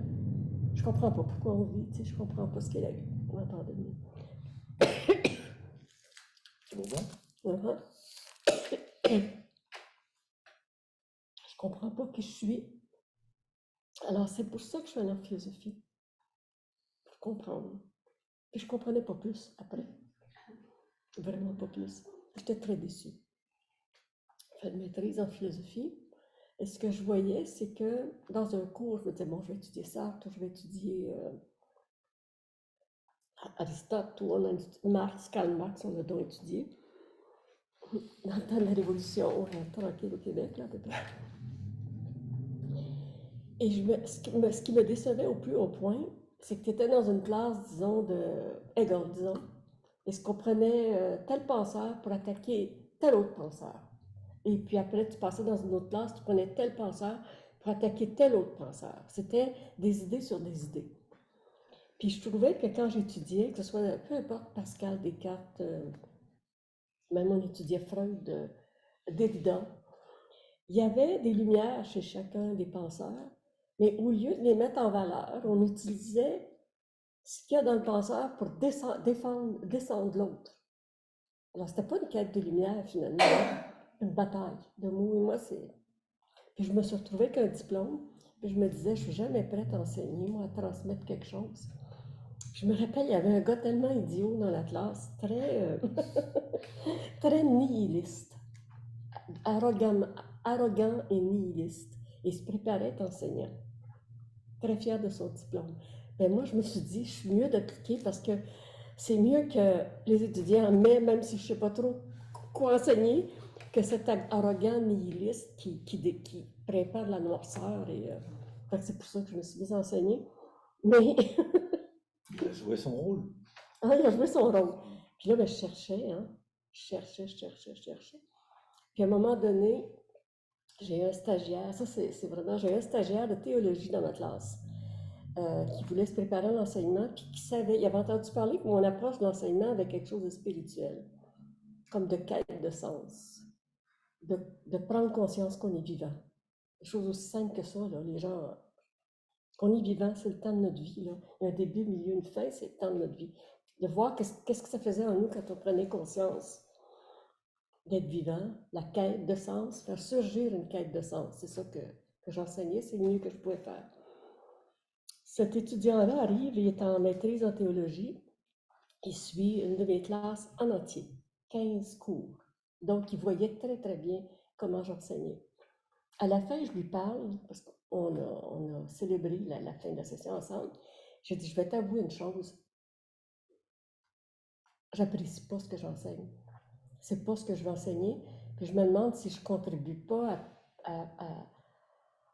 B: Je comprends pas pourquoi on vit, tu sais, je comprends pas ce qu'est la vie. On entend de nous.
A: C'est bon?
B: Je comprends pas qui je suis. Alors, c'est pour ça que je suis allée en philosophie. Pour comprendre. Et je comprenais pas plus après. Vraiment pas plus. J'étais très déçue. J'ai fait une maîtrise en philosophie. Et ce que je voyais, c'est que dans un cours, je me disais, bon, je vais étudier Sartre, je vais étudier Aristote, ou Karl Marx, on a donc étudié. Dans le temps de la Révolution, tranquille au Québec, là, à peu près. Et ce qui me décevait au plus haut point, c'est que tu étais dans une classe, disons, de Hegel, disons, et ce qu'on prenait tel penseur pour attaquer tel autre penseur. Et puis après, tu passais dans une autre classe, tu prenais tel penseur pour attaquer tel autre penseur. C'était des idées sur des idées. Puis je trouvais que quand j'étudiais, que ce soit peu importe Pascal, Descartes, même on étudiait Freud, Derrida, il y avait des lumières chez chacun des penseurs, mais au lieu de les mettre en valeur, on utilisait ce qu'il y a dans le penseur pour descendre l'autre. Alors, c'était pas une quête de lumière, finalement, une bataille de mots. Et moi, c'est. Puis je me suis retrouvée avec un diplôme, puis je me disais, je suis jamais prête à enseigner, moi, à transmettre quelque chose. Je me rappelle, il y avait un gars tellement idiot dans la classe, très nihiliste, arrogant et nihiliste. Il se préparait à être enseignant, très fier de son diplôme. Mais moi, je me suis dit, je suis mieux d'appliquer parce que c'est mieux que les étudiants, mais même si je ne sais pas trop quoi enseigner, que cet arrogant nihiliste qui prépare la noirceur. Et c'est pour ça que je me suis mise à enseigner. Mais
A: il a joué son rôle.
B: Ah, il a joué son rôle. Puis là, ben, je cherchais, hein. Je cherchais. Puis à un moment donné, j'ai eu un stagiaire, ça c'est vraiment, j'ai eu un stagiaire de théologie dans ma classe qui voulait se préparer à l'enseignement, puis qui savait, il avait entendu parler que mon approche de l'enseignement avait quelque chose de spirituel, comme de quête de sens, de prendre conscience qu'on est vivant. Des choses aussi simples que ça, là, les gens, qu'on est vivant, c'est le temps de notre vie, là. Il y a un début, un milieu, une fin, c'est le temps de notre vie. De voir qu'est-ce que ça faisait en nous quand on prenait conscience d'être vivant, la quête de sens, faire surgir une quête de sens. C'est ça que j'enseignais, c'est le mieux que je pouvais faire. Cet étudiant-là arrive, il est en maîtrise en théologie, il suit une de mes classes en entier, 15 cours. Donc, il voyait très, très bien comment j'enseignais. À la fin, je lui parle, parce qu'on a célébré la fin de la session ensemble. J'ai dit, je vais t'avouer une chose, j'apprécie pas ce que j'enseigne. C'est pas ce que je vais enseigner. Puis je me demande si je contribue pas à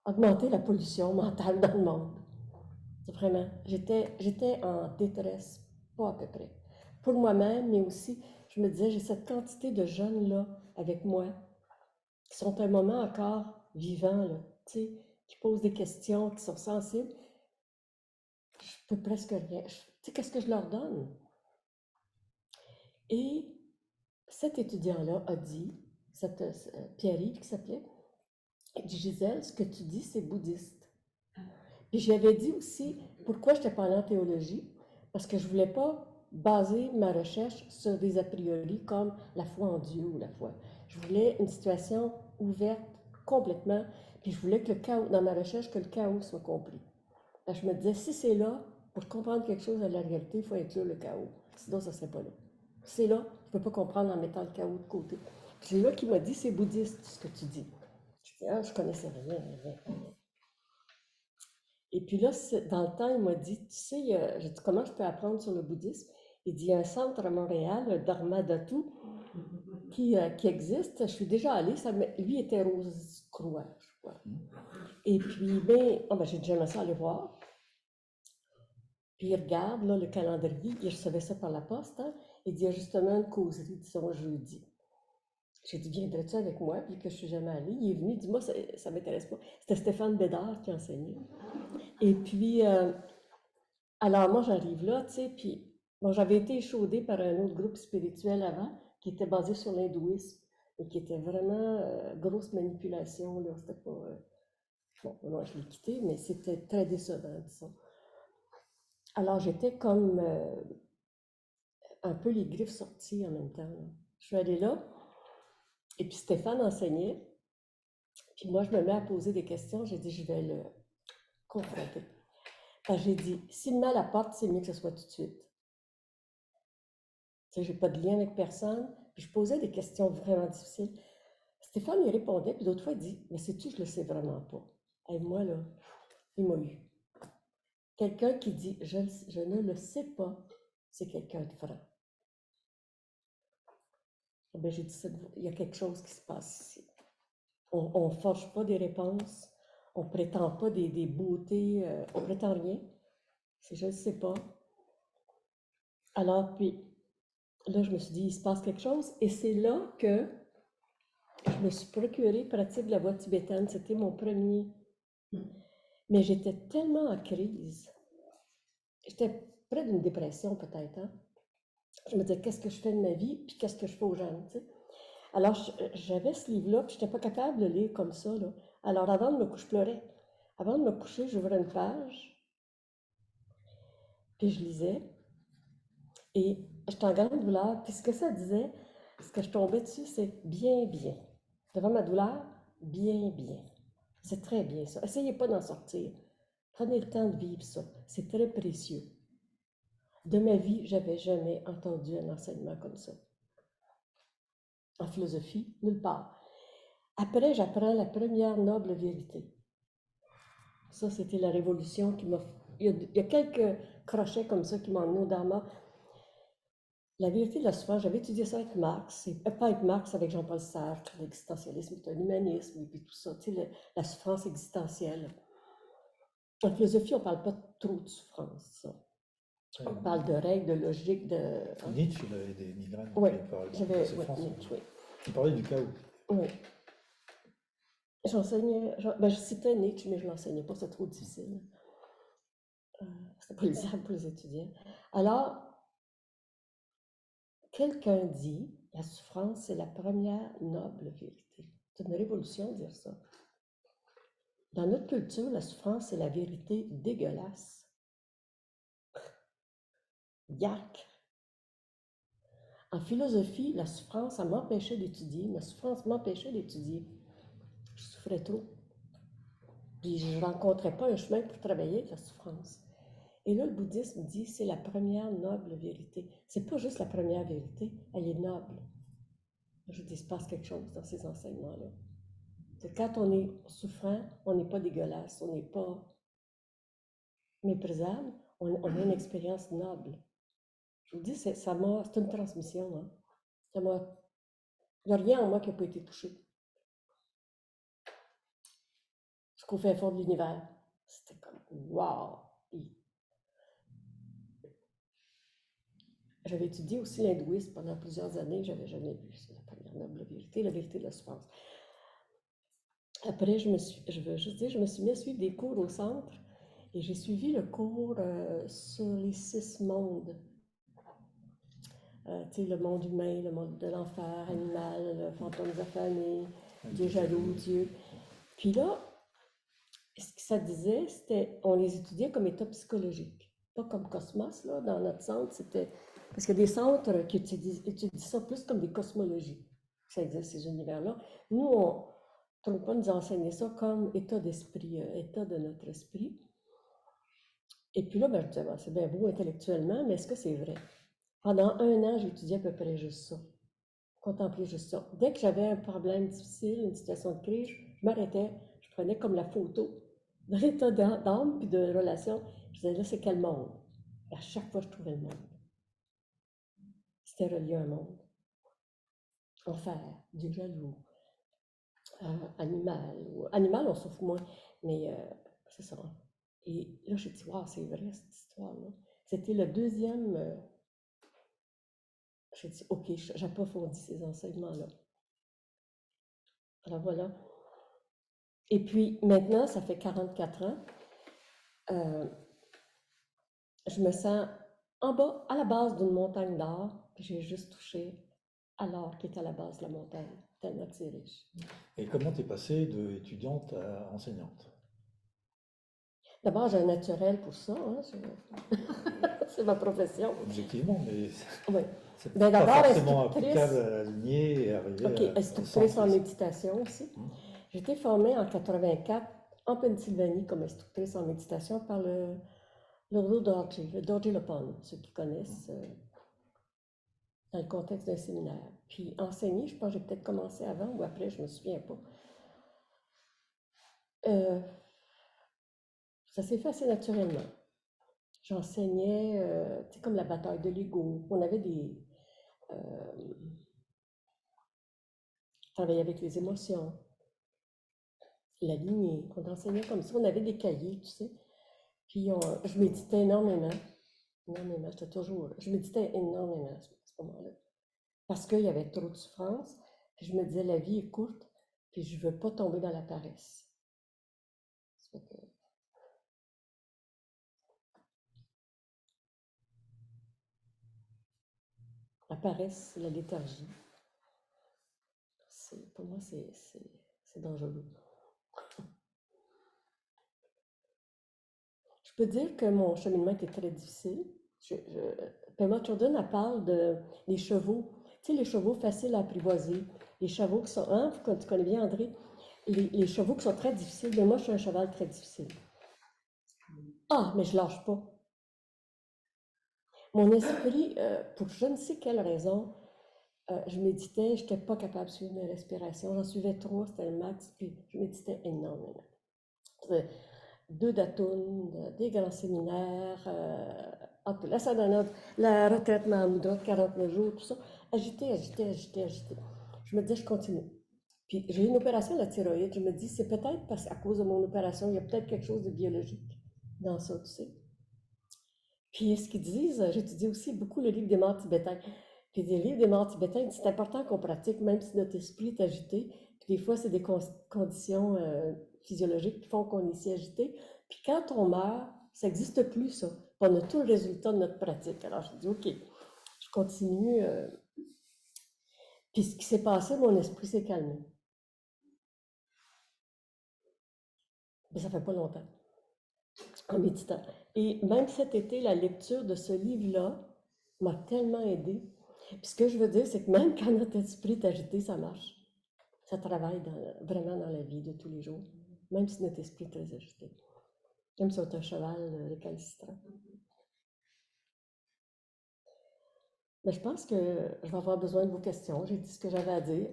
B: augmenter la pollution mentale dans le monde. Vraiment, j'étais en détresse, pas à peu près. Pour moi-même, mais aussi, je me disais, j'ai cette quantité de jeunes-là avec moi, qui sont à un moment encore vivant, là, tu sais, qui posent des questions, qui sont sensibles. Je peux presque rien. Tu sais, qu'est-ce que je leur donne? Et cet étudiant-là a dit, Pierre-Yves qui s'appelait, il dit, Gisèle, ce que tu dis, c'est bouddhiste. Puis j'avais dit aussi, pourquoi je n'étais pas allée en théologie? Parce que je ne voulais pas baser ma recherche sur des a priori comme la foi en Dieu ou la foi. Je voulais une situation ouverte complètement, puis je voulais que le chaos, dans ma recherche, que le chaos soit compris. Alors je me disais, si c'est là, pour comprendre quelque chose à la réalité, il faut inclure le chaos. Sinon, ça ne serait pas là. C'est là, je ne peux pas comprendre en mettant le chaos de côté. C'est là qu'il m'a dit, c'est bouddhiste ce que tu dis. Je dis, ah, je ne connaissais rien, rien. Et puis là, dans le temps, il m'a dit, tu sais, j'ai dit, comment je peux apprendre sur le bouddhisme? Il dit, il y a un centre à Montréal, le Dharma Dhatu, qui existe. Je suis déjà allée, lui était Rose-Croix, je crois. Et puis, j'ai déjà ça aller voir. Puis il regarde là, le calendrier, il recevait ça par la poste, hein? Il dit, il y a justement une causerie, disons, jeudi. J'ai dit, viendrais-tu avec moi, vu que je ne suis jamais allée? Il est venu, il dit, moi, ça ne m'intéresse pas. C'était Stéphane Bédard qui enseignait. Et puis, alors moi, j'arrive là, tu sais, puis bon, j'avais été échaudée par un autre groupe spirituel avant, qui était basé sur l'hindouisme, et qui était vraiment grosse manipulation, là, c'était pas... bon, moi, je l'ai quitté, mais c'était très décevant, disons. Alors, j'étais comme un peu les griffes sorties en même temps, là. Je suis allée là, et puis Stéphane enseignait, puis moi, je me mets à poser des questions, j'ai dit, je vais le confronter. Alors, j'ai dit, s'il me met à la porte, c'est mieux que ce soit tout de suite. Tu sais, j'ai pas de lien avec personne, puis je posais des questions vraiment difficiles. Stéphane, il répondait, puis d'autres fois, il dit, mais sais-tu, je le sais vraiment pas. Et moi, là, il m'a eu. Quelqu'un qui dit, je ne le sais pas, c'est quelqu'un de franc. Ben, j'ai dit, il y a quelque chose qui se passe ici. On ne forge pas des réponses, on ne prétend pas des beautés, on ne prétend rien. C'est je ne sais pas. Alors, puis, là, je me suis dit, il se passe quelque chose, et c'est là que je me suis procuré pratique de la voix tibétaine. C'était mon premier. Mais j'étais tellement en crise. J'étais près d'une dépression, peut-être. Hein? Je me disais, qu'est-ce que je fais de ma vie, puis qu'est-ce que je fais aux jeunes, tu sais? Alors, j'avais ce livre-là, puis je n'étais pas capable de le lire comme ça, là. Alors, avant de me coucher, je pleurais. Avant de me coucher, j'ouvrais une page, puis je lisais, et j'étais en grande douleur, puis ce que ça disait, ce que je tombais dessus, c'est bien, bien. Devant ma douleur, bien, bien. C'est très bien ça. Essayez pas d'en sortir. Prenez le temps de vivre ça. C'est très précieux. De ma vie, j'avais jamais entendu un enseignement comme ça. En philosophie, nulle part. Après, j'apprends la première noble vérité. Ça, c'était la révolution qui m'a... Il y a quelques crochets comme ça qui m'ont emmené au Dharma. La vérité de la souffrance, j'avais étudié ça avec Marx, et pas avec Marx, avec Jean-Paul Sartre, l'existentialisme, l'humanisme, et puis tout ça, tu sais, la souffrance existentielle. En philosophie, on ne parle pas trop de souffrance, ça. On parle de règles, de logique, de...
A: Hein? Nietzsche, il avait des migraines.
B: Oui,
A: j'avais... Nietzsche, oui. Il parlait du chaos.
B: Oui. J'enseignais... je citais Nietzsche, mais je ne l'enseignais pas, c'était trop difficile. C'était pas lisible pour les étudiants. Alors, quelqu'un dit, la souffrance, c'est la première noble vérité. C'est une révolution de dire ça. Dans notre culture, la souffrance, c'est la vérité dégueulasse. Yark. En philosophie, la souffrance, ça m'empêchait d'étudier. Ma souffrance m'empêchait d'étudier. Je souffrais trop. Puis je ne rencontrais pas un chemin pour travailler avec la souffrance. Et là, le bouddhisme dit, c'est la première noble vérité. C'est pas juste la première vérité, elle est noble. Je dis, il se passe quelque chose dans ces enseignements-là. Quand on est souffrant, on n'est pas dégueulasse, on n'est pas méprisable, on a une expérience noble. Je vous dis, c'est une transmission. Hein. Il n'y a rien en moi qui n'a pas été touché. Jusqu'au fin fond de l'univers. C'était comme, wow! J'avais étudié aussi l'hindouisme pendant plusieurs années, j'avais jamais vu ça, la première noble vérité, la vérité de la souffrance. Après, je veux juste dire, je me suis mis à suivre des cours au centre et j'ai suivi le cours sur les 6 mondes. Tu sais, le monde humain, le monde de l'enfer, animal, le fantôme affamé, Dieu jaloux, Dieu. Puis là, ce que ça disait, c'était, on les étudiait comme état psychologique, pas comme cosmos, là, dans notre centre, c'était, parce qu'il y a des centres qui étudient ça plus comme des cosmologies, ça existe, ces univers-là. Nous, on ne trouve pas nous enseigner ça comme état d'esprit, état de notre esprit. Et puis là, ben, je disais, ben, c'est bien beau intellectuellement, mais est-ce que c'est vrai? Pendant 1 an, j'ai étudié à peu près juste ça, contemplé juste ça. Dès que j'avais un problème difficile, une situation de crise, je m'arrêtais, je prenais comme la photo de l'état d'âme puis de relation. Je disais, là, c'est quel monde? Et à chaque fois, je trouvais le monde. C'était relié à un monde. Enfer, Dieu jaloux, animal. Animal, on souffre moins, mais c'est ça. Et là, j'ai dit, waouh, c'est vrai cette histoire-là. C'était le deuxième. J'ai dit, OK, j'approfondis ces enseignements-là. Alors voilà. Et puis maintenant, ça fait 44 ans, euh, je me sens en bas, à la base d'une montagne d'or, puis j'ai juste touché à l'or qui est à la base de la montagne, tellement que c'est riche.
A: Et comment t'es passée d'étudiante à enseignante?
B: D'abord, j'ai un naturel pour ça, hein, c'est ma profession.
A: Objectivement, mais
B: Oui.
A: c'est
B: Ben,
A: pas
B: d'abord,
A: forcément
B: instructrice,
A: applicable à la lignée et arriver
B: OK,
A: au
B: instructrice
A: centre
B: en
A: ici.
B: méditation aussi. J'ai été formée en 84 en Pennsylvanie comme instructrice en méditation par le Dorji, le Dorji Lopon, ceux qui connaissent, dans le contexte d'un séminaire. Puis enseigner, je pense que j'ai peut-être commencé avant ou après, je ne me souviens pas. Euh, ça s'est fait assez naturellement. J'enseignais, tu sais, comme la bataille de l'ego. On avait des. Travailler avec les émotions, la lignée. On enseignait comme ça. On avait des cahiers, tu sais. Puis je méditais énormément. Énormément, j'étais toujours. Je méditais énormément à ce moment-là. Parce qu'il y avait trop de souffrance. Puis je me disais, la vie est courte, puis je ne veux pas tomber dans la paresse. Ça fait que la paresse, la léthargie, pour moi, c'est dangereux. Je peux dire que mon cheminement était très difficile. Pema Chodron, elle parle des chevaux. Tu sais, les chevaux faciles à apprivoiser. Les chevaux qui sont, hein, tu connais bien André, les chevaux qui sont très difficiles. Mais moi, je suis un cheval très difficile. Ah, mais je lâche pas. Mon esprit, pour je ne sais quelle raison, je méditais, je n'étais pas capable de suivre mes respirations. J'en suivais 3, c'était le max, puis je méditais énormément. 2 datons, des grands séminaires, la sadhana, la retraite Mahamudra de 49 jours, tout ça. Agité, agité, agité, agité. Je me disais, je continue. Puis j'ai eu une opération de la thyroïde. Je me dis, c'est peut-être parce qu'à cause de mon opération, il y a peut-être quelque chose de biologique dans ça, tu sais. Puis ce qu'ils disent, j'étudie aussi beaucoup le livre des morts tibétains. Puis des livres des morts tibétains, c'est important qu'on pratique, même si notre esprit est agité. Puis des fois, c'est des conditions physiologiques qui font qu'on est si agité. Puis quand on meurt, ça n'existe plus, ça. Puis on a tout le résultat de notre pratique. Alors je dis, OK, je continue. Puis ce qui s'est passé, mon esprit s'est calmé. Mais ça fait pas longtemps, en méditant. Et même cet été, la lecture de ce livre-là m'a tellement aidée. Puis ce que je veux dire, c'est que même quand notre esprit est agité, ça marche. Ça travaille vraiment dans la vie de tous les jours, même si notre esprit est très agité. Même si on est un cheval récalcitrant. Mais je pense que je vais avoir besoin de vos questions. J'ai dit ce que j'avais à dire.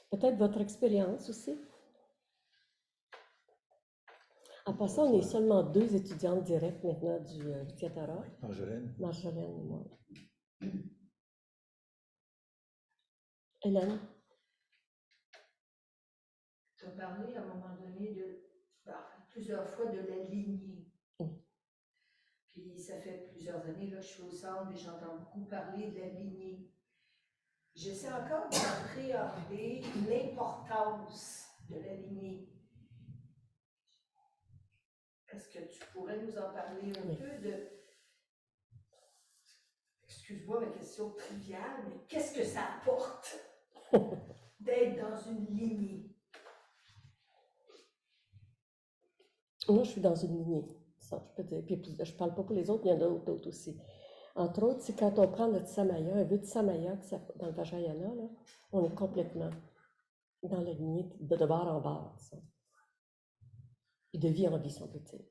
B: Peut-être votre expérience aussi. En passant, on est seulement 2 étudiantes directes maintenant du Vidyadhara.
A: Marjolaine.
B: Marjolaine et moi. Hélène?
D: Tu as parlé à un moment donné plusieurs fois de la lignée. Puis ça fait plusieurs années là, que je suis au centre et j'entends beaucoup parler de la lignée. J'essaie encore d'appréhender l'importance de la lignée. Est-ce que tu pourrais nous en parler un peu de... Excuse-moi ma question triviale, mais qu'est-ce que ça apporte d'être dans une lignée?
B: Moi, je suis dans une lignée, ça, je peux dire. Puis, je ne parle pas pour les autres, il y en a d'autres aussi. Entre autres, c'est quand on prend notre samaya, un vœu de samaya dans le Vajrayana, là, on est complètement dans la lignée de bord en bord, ça. Et de vie en vie, si on peut dire.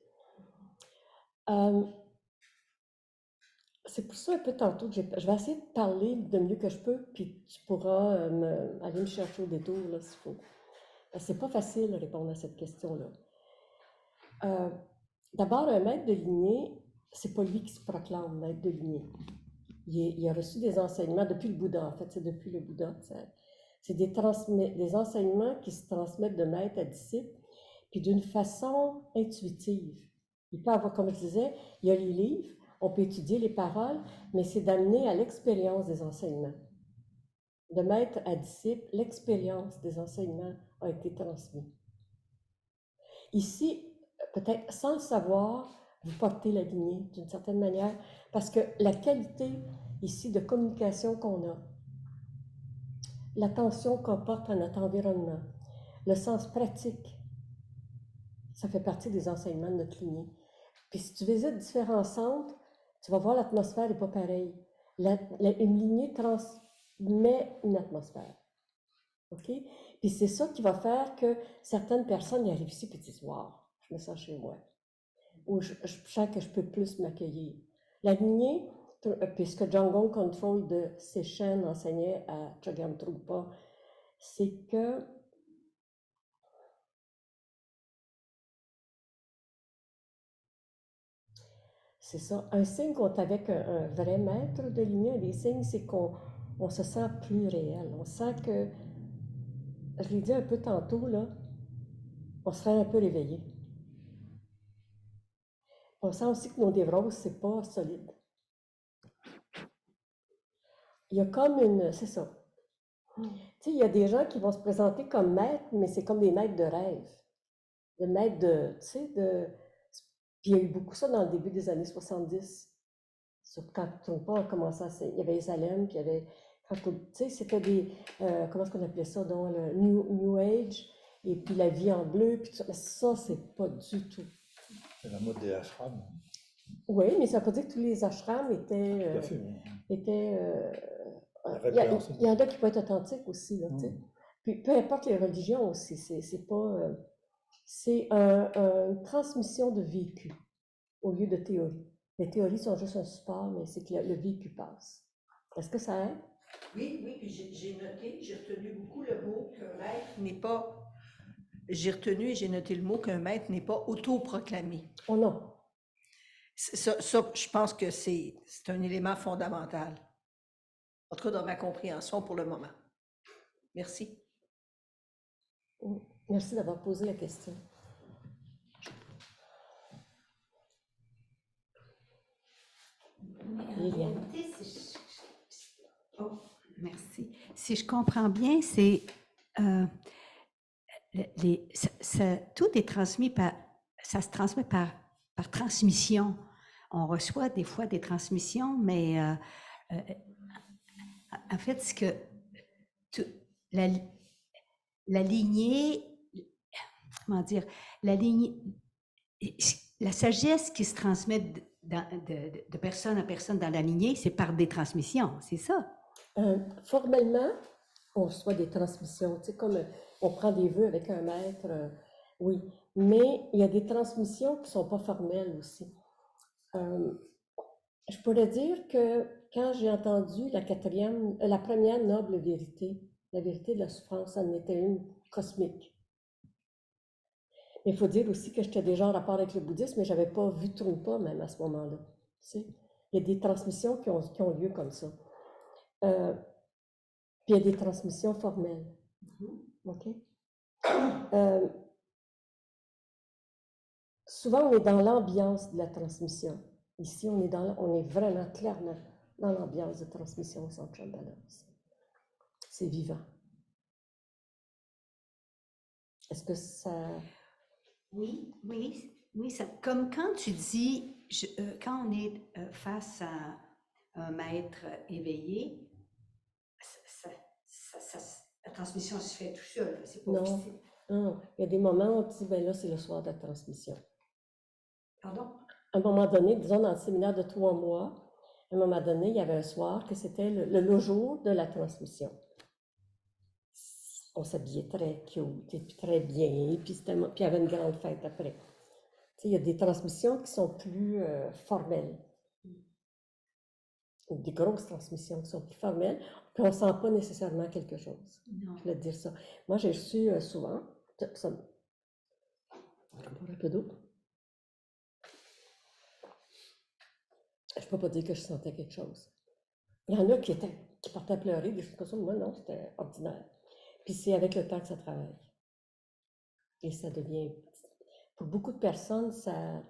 B: C'est pour ça un peu tantôt que je vais essayer de parler de mieux que je peux, puis tu pourras aller me chercher au détour, là, s'il faut. C'est pas facile de répondre à cette question-là. D'abord, un maître de lignée, c'est pas lui qui se proclame maître de lignée. Il a reçu des enseignements depuis le Bouddha, en fait, c'est depuis le Bouddha. C'est des enseignements qui se transmettent de maître à disciple, puis d'une façon intuitive. Il peut avoir, comme je disais, il y a les livres, on peut étudier les paroles, mais c'est d'amener à l'expérience des enseignements. De maître à disciple, l'expérience des enseignements a été transmise. Ici, peut-être sans le savoir, vous portez la lignée d'une certaine manière, parce que la qualité ici de communication qu'on a, l'attention qu'on porte à notre environnement, le sens pratique, ça fait partie des enseignements de notre lignée. Puis si tu visites différents centres, tu vas voir l'atmosphère n'est pas pareille. Une lignée transmet une atmosphère. OK? Puis c'est ça qui va faire que certaines personnes y arrivent ici et disent « Wow, je me sens chez moi. » Ou je sens que je peux plus m'accueillir. La lignée, puisque Django Control de Sechen enseignait à Chogyam Trungpa, c'est que c'est ça, un signe qu'on est avec un vrai maître de lignée, un des signes, c'est qu'on se sent plus réel. On sent que, je l'ai dit un peu tantôt, là, on serait un peu réveillé. On sent aussi que nos névroses, c'est pas solide. Il y a comme c'est ça. Tu sais, il y a des gens qui vont se présenter comme maîtres, mais c'est comme des maîtres de rêve. Des maîtres de, tu sais, Puis il y a eu beaucoup ça dans le début des années 70. Quand Trungpa a commencé à... Il y avait Salem, puis il y avait... Tu sais, c'était des... comment est-ce qu'on appelait ça? Donc, le New Age, et puis la vie en bleu, puis tout ça. Mais ça, c'est pas du tout.
A: C'est la mode des ashrams.
B: Oui, mais ça veut pas dire que tous les ashrams étaient...
A: Tout à fait, oui.
B: Il y en a qui peuvent être authentiques aussi, là, tu sais. Puis peu importe les religions aussi, c'est pas... c'est une transmission de vécu au lieu de théorie. Les théories sont juste un support, mais c'est que le vécu passe. Est-ce que ça aide?
D: Oui, puis j'ai noté, j'ai retenu beaucoup le mot qu'un maître n'est pas... J'ai retenu et j'ai noté le mot qu'un maître n'est pas autoproclamé.
B: Oh non.
D: Ça, je pense que c'est un élément fondamental. En tout cas, dans ma compréhension pour le moment. Merci.
B: Merci d'avoir posé la question. Liliane.
E: Oh, merci. Si je comprends bien, c'est tout est transmis ça se transmet par transmission. On reçoit des fois des transmissions, mais en fait, ce que la lignée, comment dire, la sagesse qui se transmet de personne à personne dans la lignée, c'est par des transmissions, c'est ça?
B: Formellement, on reçoit des transmissions, tu sais, comme on prend des vœux avec un maître, oui, mais il y a des transmissions qui ne sont pas formelles aussi. Je pourrais dire que quand j'ai entendu la première noble vérité, la vérité de la souffrance, en était une cosmique. Mais il faut dire aussi que j'étais déjà en rapport avec le bouddhisme, mais je n'avais pas vu Trungpa même à ce moment-là. Tu sais? Il y a des transmissions qui ont lieu comme ça. Puis il y a des transmissions formelles. OK? Souvent, on est dans l'ambiance de la transmission. Ici, on est vraiment clairement dans l'ambiance de transmission au Centre Shambhala. C'est vivant. Est-ce que ça...
E: Oui, comme quand tu dis, quand on est face à un maître éveillé, la transmission se fait tout seul. C'est pas
B: Non. Non, il y a des moments où on dit, ben là, c'est le soir de la transmission.
E: Pardon?
B: À un moment donné, disons dans le séminaire de 3 mois, à un moment donné, il y avait un soir que c'était le jour de la transmission. On s'habillait très cute, et puis très bien, puis il y avait une grande fête après. Tu sais, il y a des transmissions qui sont plus formelles. Des grosses transmissions qui sont plus formelles, puis on ne sent pas nécessairement quelque chose.
E: Non.
B: Je voulais te dire ça. Moi, j'ai reçu souvent, ça, un peu d'eau. Je ne peux pas dire que je sentais quelque chose. Il y en a qui partaient à pleurer, des choses comme ça. Moi, non, c'était ordinaire. Puis c'est avec le temps que ça travaille. Et ça devient... Pour beaucoup de personnes, c'est à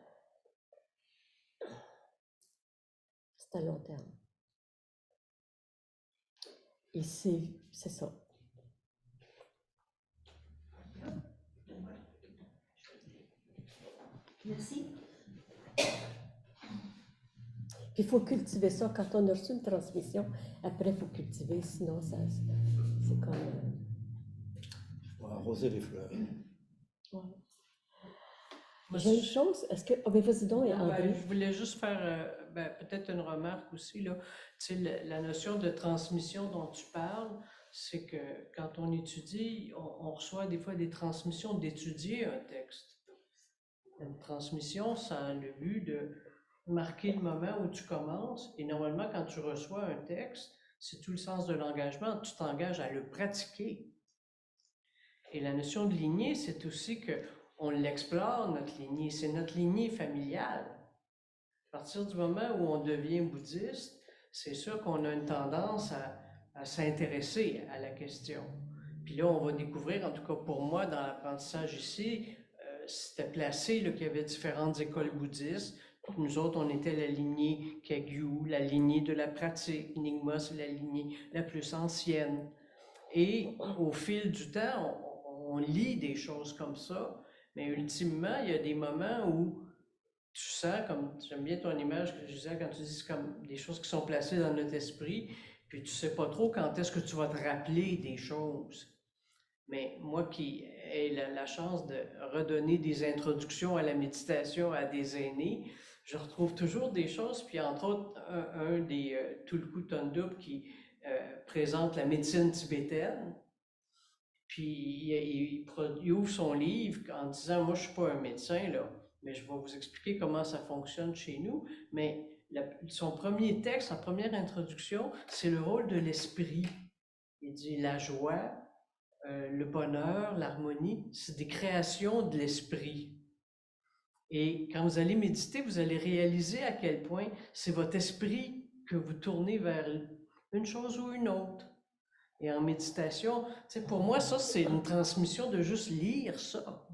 B: long terme. Et c'est ça.
E: Merci.
B: Puis il faut cultiver ça. Quand on a reçu une transmission, après, il faut cultiver, sinon c'est comme...
A: Pour arroser les fleurs.
B: Ouais. J'ai une chose, est-ce que... Oh, ben vas-y donc, André.
C: Je voulais juste faire peut-être une remarque aussi, là. Tu sais, la notion de transmission dont tu parles, c'est que quand on étudie, on reçoit des fois des transmissions d'étudier un texte. Une transmission, ça a le but de marquer le moment où tu commences, et normalement, quand tu reçois un texte, c'est tout le sens de l'engagement, tu t'engages à le pratiquer. Et la notion de lignée, c'est aussi qu'on l'explore, notre lignée, c'est notre lignée familiale. À partir du moment où on devient bouddhiste, c'est sûr qu'on a une tendance à s'intéresser à la question. Puis là, on va découvrir, en tout cas pour moi, dans l'apprentissage ici, c'était placé qu'il y avait différentes écoles bouddhistes. Nous autres, on était la lignée Kagyu, la lignée de la pratique. Nyingma, c'est la lignée la plus ancienne. Et au fil du temps, on lit des choses comme ça, mais ultimement, il y a des moments où tu sens, comme j'aime bien ton image que je disais quand tu dis comme des choses qui sont placées dans notre esprit, puis tu sais pas trop quand est-ce que tu vas te rappeler des choses. Mais moi qui ai la chance de redonner des introductions à la méditation à des aînés, je retrouve toujours des choses, puis entre autres, un des Tulku Thondup qui présente la médecine tibétaine, puis il ouvre son livre en disant « Moi, je ne suis pas un médecin, là, mais je vais vous expliquer comment ça fonctionne chez nous. » Mais son premier texte, sa première introduction, c'est le rôle de l'esprit. Il dit « La joie, le bonheur, l'harmonie, c'est des créations de l'esprit. » Et quand vous allez méditer, vous allez réaliser à quel point c'est votre esprit que vous tournez vers une chose ou une autre. Et en méditation, pour moi, ça, c'est une transmission de juste lire ça.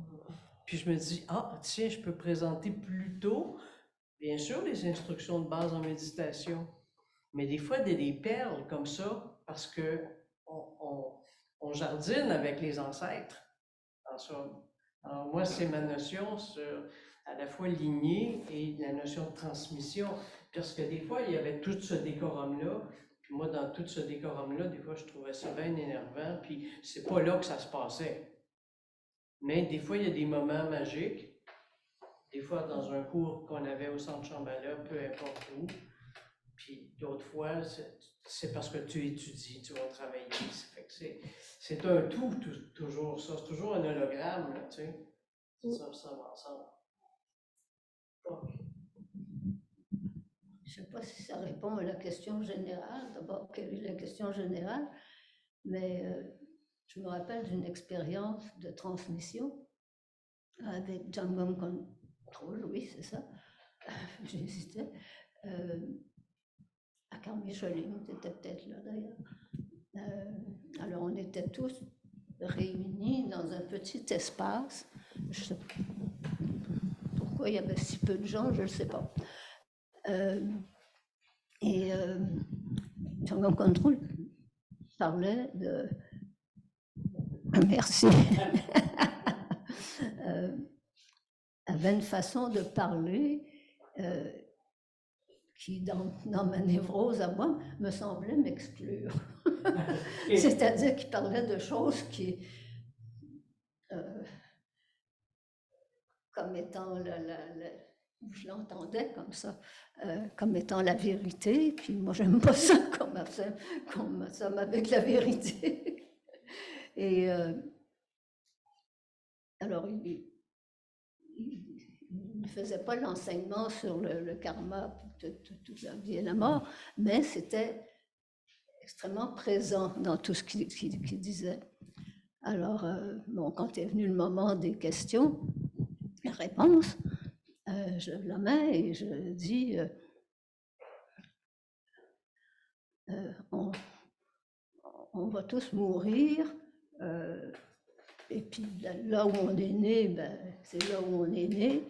C: Puis je me dis, ah, tiens, je peux présenter plus tôt, bien sûr, les instructions de base en méditation, mais des fois, des perles comme ça, parce que on jardine avec les ancêtres, en somme. Alors moi, c'est ma notion sur à la fois lignée et la notion de transmission, parce que des fois, il y avait tout ce décorum-là. Puis moi, dans tout ce décorum-là, des fois, je trouvais ça bien énervant, puis c'est pas là que ça se passait. Mais des fois, il y a des moments magiques, des fois dans un cours qu'on avait au Centre Shambhala, peu importe où, puis d'autres fois, c'est parce que tu étudies, tu vas travailler. C'est un tout, toujours ça, c'est toujours un hologramme, là, tu sais. Ça va ensemble.
F: Je ne sais pas si ça répond à la question générale. D'abord, quelle est la question générale? Mais je me rappelle d'une expérience de transmission avec Jangam Control, oui, c'est ça. J'hésitais. À Carmichaline, on était peut-être là d'ailleurs. Alors, on était tous réunis dans un petit espace. Je sais pas pourquoi il y avait si peu de gens, je ne sais pas. Et Jean Contrôle parlait de... Merci. Avait une façon de parler qui, dans ma névrose à moi, me semblait m'exclure. C'est-à-dire qu'il parlait de choses qui, comme étant je l'entendais comme ça, comme étant la vérité, puis moi j'aime pas ça qu'on m'assomme avec la vérité. Et alors il ne faisait pas l'enseignement sur le karma, toute la vie et la mort, mais c'était extrêmement présent dans tout ce qu'il disait. Alors, bon, quand est venu le moment des questions, les réponses, je lève la main et je dis on va tous mourir, et puis là où on est né, ben, c'est là où on est né.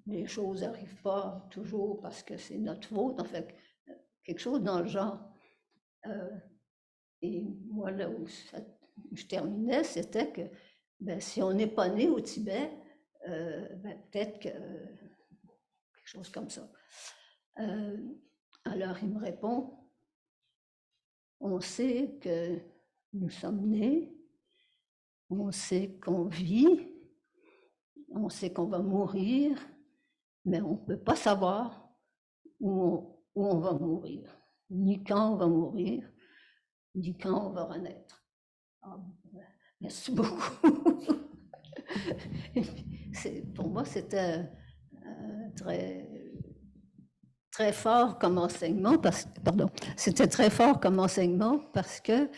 F: Les choses n'arrivent pas toujours parce que c'est notre faute, en fait, quelque chose dans le genre. Et moi, là où je terminais, c'était que ben, si on n'est pas né au Tibet, ben, peut-être que quelque chose comme ça. Alors il me répond, on sait que nous sommes nés, on sait qu'on vit, on sait qu'on va mourir, mais on ne peut pas savoir où on va mourir, ni quand on va mourir, ni quand on va renaître. Ah, merci beaucoup. Pour moi, c'était très fort comme enseignement, c'était très fort comme enseignement parce que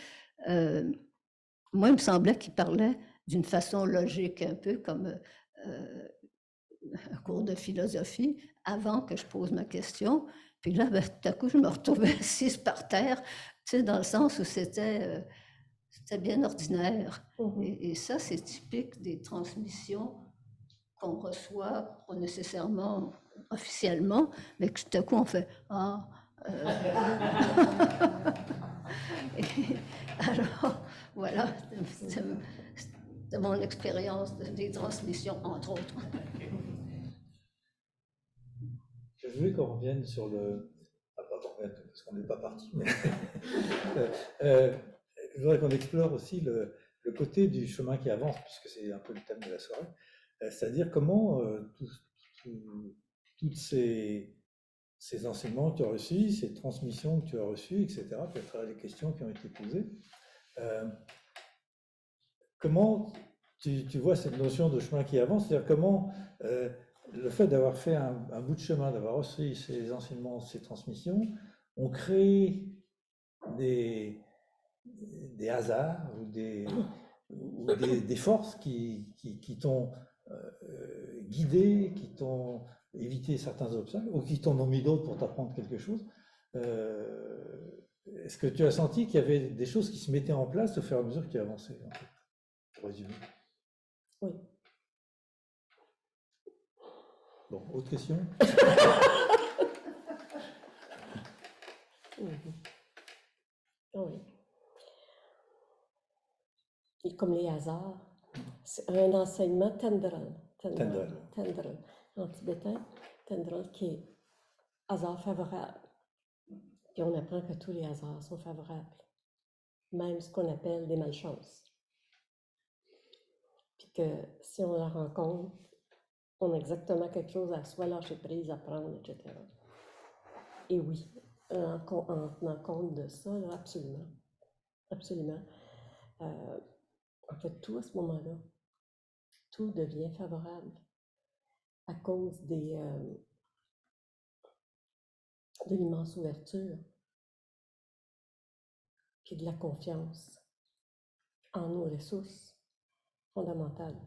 F: moi, il me semblait qu'il parlait d'une façon logique, un peu comme un cours de philosophie, avant que je pose ma question. Puis là, ben, tout à coup, je me retrouvais assise par terre, tu sais, dans le sens où c'était bien ordinaire. Et ça, c'est typique des transmissions qu'on reçoit, pas nécessairement officiellement, mais que tout à coup, on fait « Ah... Alors, voilà, c'est mon expérience des transmissions, entre autres.
A: Je voulais qu'on revienne sur le... Ah, pas qu'on revienne, parce qu'on n'est pas parti, mais... je voudrais qu'on explore aussi le côté du chemin qui avance, puisque c'est un peu le thème de la soirée. C'est-à-dire comment toutes ces enseignements que tu as reçus, ces transmissions que tu as reçues, etc., puis à travers les questions qui ont été posées, comment tu vois cette notion de chemin qui avance, c'est-à-dire comment le fait d'avoir fait un bout de chemin, d'avoir reçu ces enseignements, ces transmissions, on crée des hasards ou des forces qui t'ont guidé, qui t'ont évité certains obstacles, ou qui t'en ont mis d'autres pour t'apprendre quelque chose. Est-ce que tu as senti qu'il y avait des choses qui se mettaient en place au fur et à mesure que tu avançais, en fait, pour résumer?
B: Oui.
A: Bon, autre question?
B: Oui. Et comme les hasards, c'est un enseignement tendral, en tibétain, tendral qui est hasard favorable. Puis on apprend que tous les hasards sont favorables, même ce qu'on appelle des malchances. Puis que si on la rencontre, on a exactement quelque chose à soit lâcher prise, à prendre, etc. Et oui, en tenant compte de ça, là, absolument. Absolument. En fait, tout à ce moment-là, tout devient favorable à cause de l'immense ouverture et de la confiance en nos ressources fondamentales.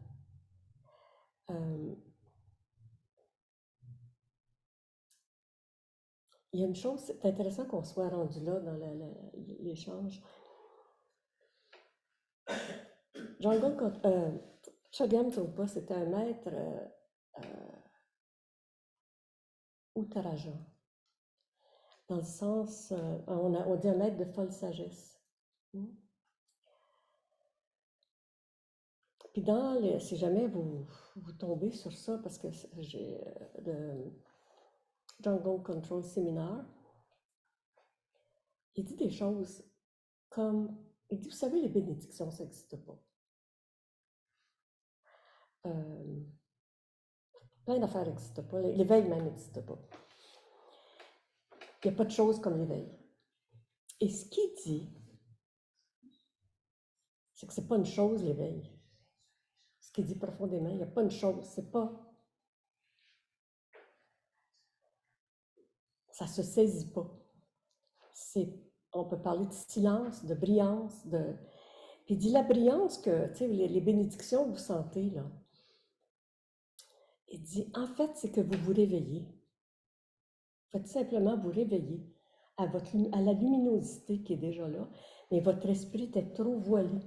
B: Il y a une chose, c'est intéressant qu'on soit rendu là dans l'échange. Chogyam Trungpa, c'était un maître Uttaraja, dans le sens, on dit un être de folle sagesse. Hmm. Puis si jamais vous tombez sur ça, parce que j'ai le Jungle Control Seminar, il dit des choses comme, il dit, vous savez, les bénédictions, ça n'existe pas. Plein d'affaires n'existent pas, l'éveil même n'existe pas. Il n'y a pas de choses comme l'éveil. Et ce qu'il dit, c'est que ce n'est pas une chose, l'éveil. Ce qu'il dit profondément, il n'y a pas une chose, c'est pas... Ça ne se saisit pas. On peut parler de silence, de brillance, de... Puis il dit la brillance que, tu sais, les bénédictions que vous sentez, là, il dit, en fait, c'est que vous vous réveillez. Faites simplement vous réveiller à la luminosité qui est déjà là, mais votre esprit était trop voilé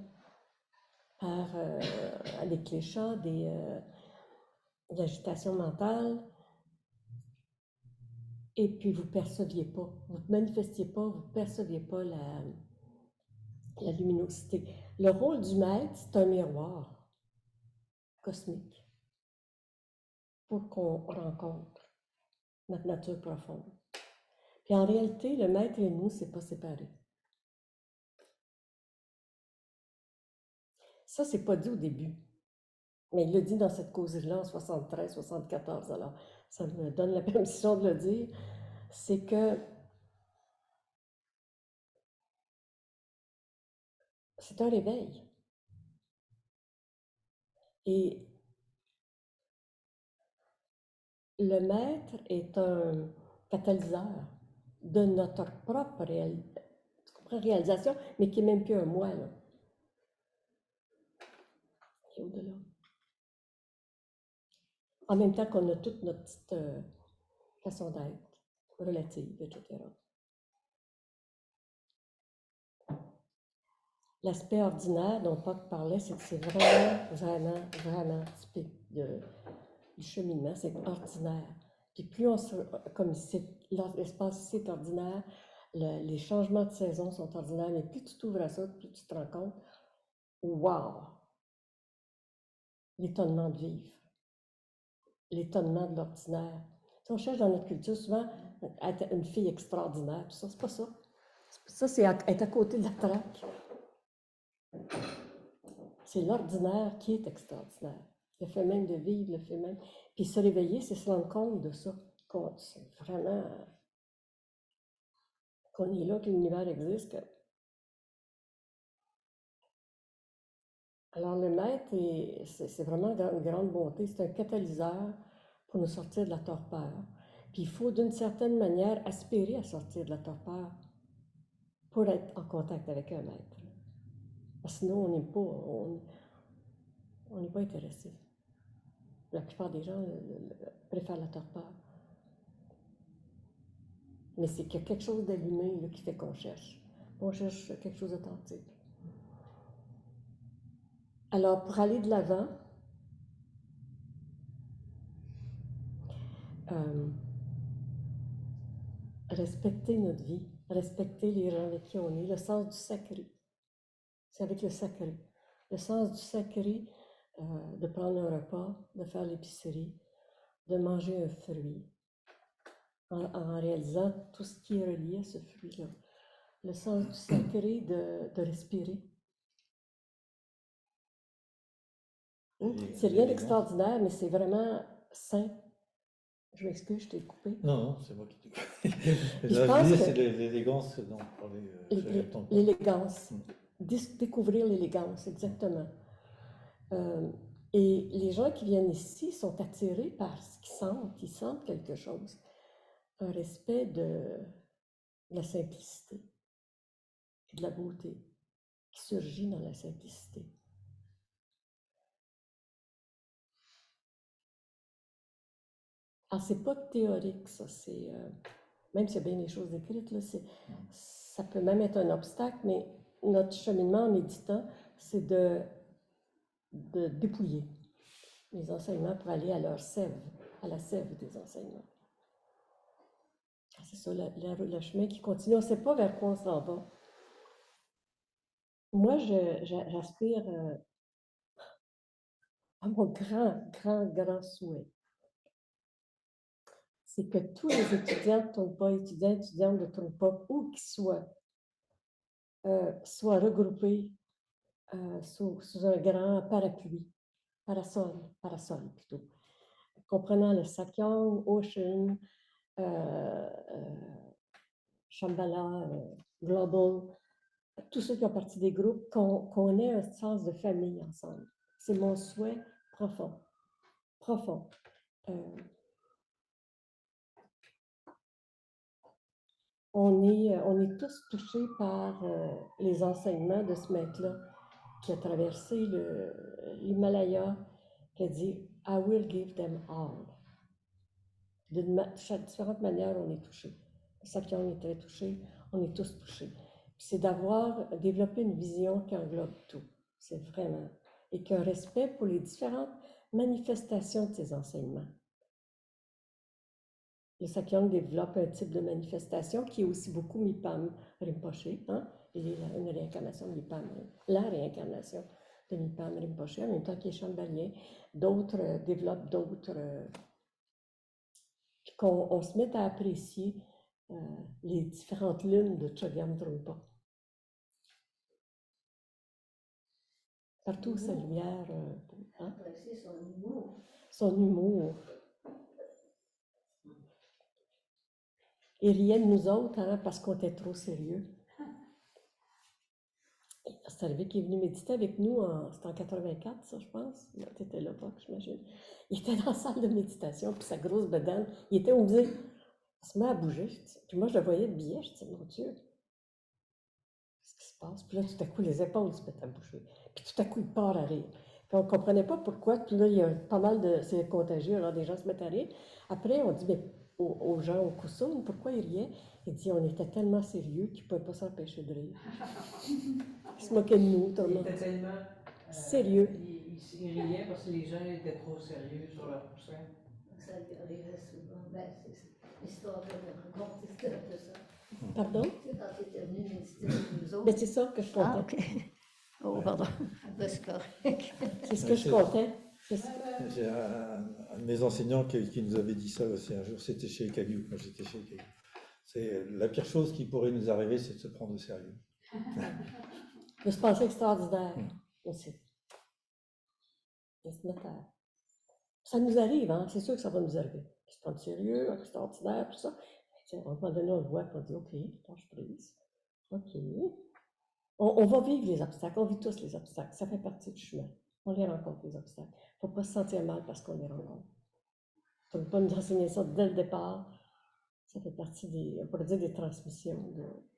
B: par les clichés, de l'agitation mentale, et puis vous ne perceviez pas, vous ne manifestiez pas, vous ne perceviez pas la luminosité. Le rôle du maître, c'est un miroir cosmique pour qu'on rencontre notre nature profonde. Puis en réalité, le maître et nous, ce n'est pas séparé. Ça, ce n'est pas dit au début. Mais il le dit dans cette causerie-là en 73, 74. Alors, ça me donne la permission de le dire. C'est que c'est un réveil. Et le maître est un catalyseur de notre propre réalisation, mais qui n'est même plus un moi, là. Qui est au-delà. En même temps qu'on a toute notre petite façon d'être, relative, etc. L'aspect ordinaire dont Puck parlait, c'est vraiment typique du cheminement, c'est ordinaire. Puis plus on se... Comme l'espace ici est ordinaire, les changements de saison sont ordinaires, mais plus tu t'ouvres à ça, plus tu te rends compte, wow! L'étonnement de vivre, l'étonnement de l'ordinaire. Si on cherche dans notre culture souvent être une fille extraordinaire, tout ça, c'est pas ça. Ça, c'est être à côté de la traque. C'est l'ordinaire qui est extraordinaire. Le fait même de vivre, le fait même... Puis se réveiller, c'est se rendre compte de ça. C'est vraiment... qu'on est là, que l'univers existe. Alors le maître, c'est vraiment une grande bonté. C'est un catalyseur pour nous sortir de la torpeur. Puis il faut d'une certaine manière aspirer à sortir de la torpeur pour être en contact avec un maître. Parce que sinon, on n'est pas intéressé. La plupart des gens préfèrent la torpeur. Mais c'est qu'il y a quelque chose d'allumé qui fait qu'on cherche. On cherche quelque chose d'authentique. Alors, pour aller de l'avant, respecter notre vie, respecter les gens avec qui on est, le sens du sacré. C'est avec le sacré. Le sens du sacré, de prendre un repas, de faire l'épicerie, de manger un fruit, en réalisant tout ce qui est relié à ce fruit-là. Le sens du sacré de respirer. C'est rien d'extraordinaire, mais c'est vraiment sain. Je m'excuse, je t'ai coupé.
A: Non, c'est moi qui t'ai coupé.
B: Je pense que
A: c'est l'élégance dont on parlait.
B: L'élégance. Découvrir l'élégance, exactement. Et les gens qui viennent ici sont attirés par ce qu'ils sentent. Ils sentent quelque chose. Un respect de la simplicité et de la beauté qui surgit dans la simplicité. Alors, c'est pas théorique, ça. Même s'il y a bien des choses écrites, là, ça peut même être un obstacle, mais notre cheminement en méditant, c'est de dépouiller les enseignements pour aller à leur sève, à la sève des enseignements. c'est ça, le chemin qui continue. On ne sait pas vers quoi on s'en va. Moi, j'aspire à mon grand souhait. C'est que tous les étudiants de Trompa, étudiantes de Trompa, où qu'ils soient regroupés sous un grand parasol plutôt, comprenant le Sakyong, Ocean, Shambhala, Global, tous ceux qui ont parti des groupes, qu'on ait un sens de famille ensemble. C'est mon souhait profond. Profond. On est tous touchés par les enseignements de ce maître-là qui a traversé l'Himalaya, qui a dit « I will give them all ». De différentes manières, on est touchés. Sakyong est très touché, on est tous touchés. C'est d'avoir développé une vision qui englobe tout. C'est vraiment. Et qu'un respect pour les différentes manifestations de ces enseignements. Le Sakyong développe un type de manifestation qui est aussi beaucoup Mipam Rinpoche. Hein? Il est une réincarnation de Mipam, la réincarnation de Mipam Rinpoche, en même temps qu'il est chambalien. D'autres développent d'autres. Qu'on se mette à apprécier les différentes lunes de Chogyam Trungpa. Partout où sa lumière. Hein?
F: Apprécier son humour.
B: Son humour. Il riait de nous autres hein, parce qu'on était trop sérieux. C'est arrivé qu'il est venu méditer avec nous, c'était en 84, ça, je pense. Tu étais là, pas, j'imagine. Il était dans la salle de méditation, puis sa grosse bedaine, il était au musée. Il se met à bouger. Puis moi, je le voyais de biais, je dis, mon Dieu, qu'est-ce qui se passe? Puis là, tout à coup, les épaules se mettent à bouger. Puis tout à coup, il part à rire. Puis on ne comprenait pas pourquoi. Puis là, il y a pas mal de. C'est contagieux, alors des gens se mettent à rire. Après, on dit, mais aux gens au Kusum, pourquoi ils riaient? Il dit, on était tellement sérieux qu'ils ne pouvaient pas s'empêcher de rire. Ils se moquaient de nous, tout le monde.
C: Il était tellement
B: sérieux.
C: Il riait parce que les gens étaient trop sérieux sur leur coussin.
F: Ça lui arrivait souvent. Ben, c'est l'histoire de raconte, c'était un peu ça.
B: Pardon?
F: C'est quand tu étais venu méditer avec nous autres.
B: Mais c'est ça que je comptais.
F: Ah, OK. Oh, pardon. Ben, c'est correct.
B: C'est ce que je comptais.
A: J'ai un de mes enseignants qui nous avait dit ça aussi un jour, c'était chez Caillou, quand j'étais chez Caillou. C'est la pire chose qui pourrait nous arriver, c'est de se prendre au sérieux.
B: De se penser extraordinaire aussi. De se mettre à... Ça nous arrive, hein? C'est sûr que ça va nous arriver. Se prendre sérieux, extraordinaire, tout ça. À un moment donné, on le voit et on dit OK, lâche prise. OK. On va vivre les obstacles, on vit tous les obstacles. Ça fait partie du chemin. On les rencontre, les obstacles. Il ne faut pas se sentir mal parce qu'on les rencontre. On ne peut pas nous enseigner ça dès le départ. Ça fait partie des, on pourrait dire, des transmissions.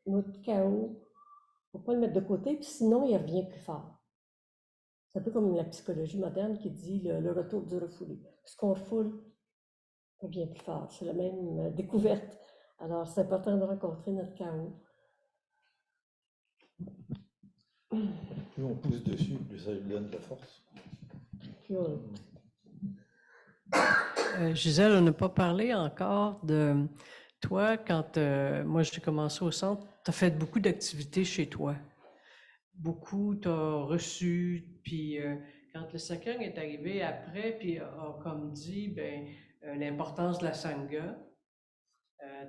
B: Notre chaos, il ne faut pas le mettre de côté, puis sinon, il revient plus fort. C'est un peu comme la psychologie moderne qui dit le retour du refoulé. Ce qu'on refoule revient plus fort. C'est la même découverte. Alors, c'est important de rencontrer notre chaos.
A: Plus on pousse dessus, plus ça lui donne de la force.
B: Puis
C: Gisèle, on n'a pas parlé encore de toi. Quand moi j'ai commencé au centre, tu as fait beaucoup d'activités chez toi. Beaucoup, tu as reçu, puis quand le Sakyong est arrivé après, puis a comme dit l'importance de la Sangha,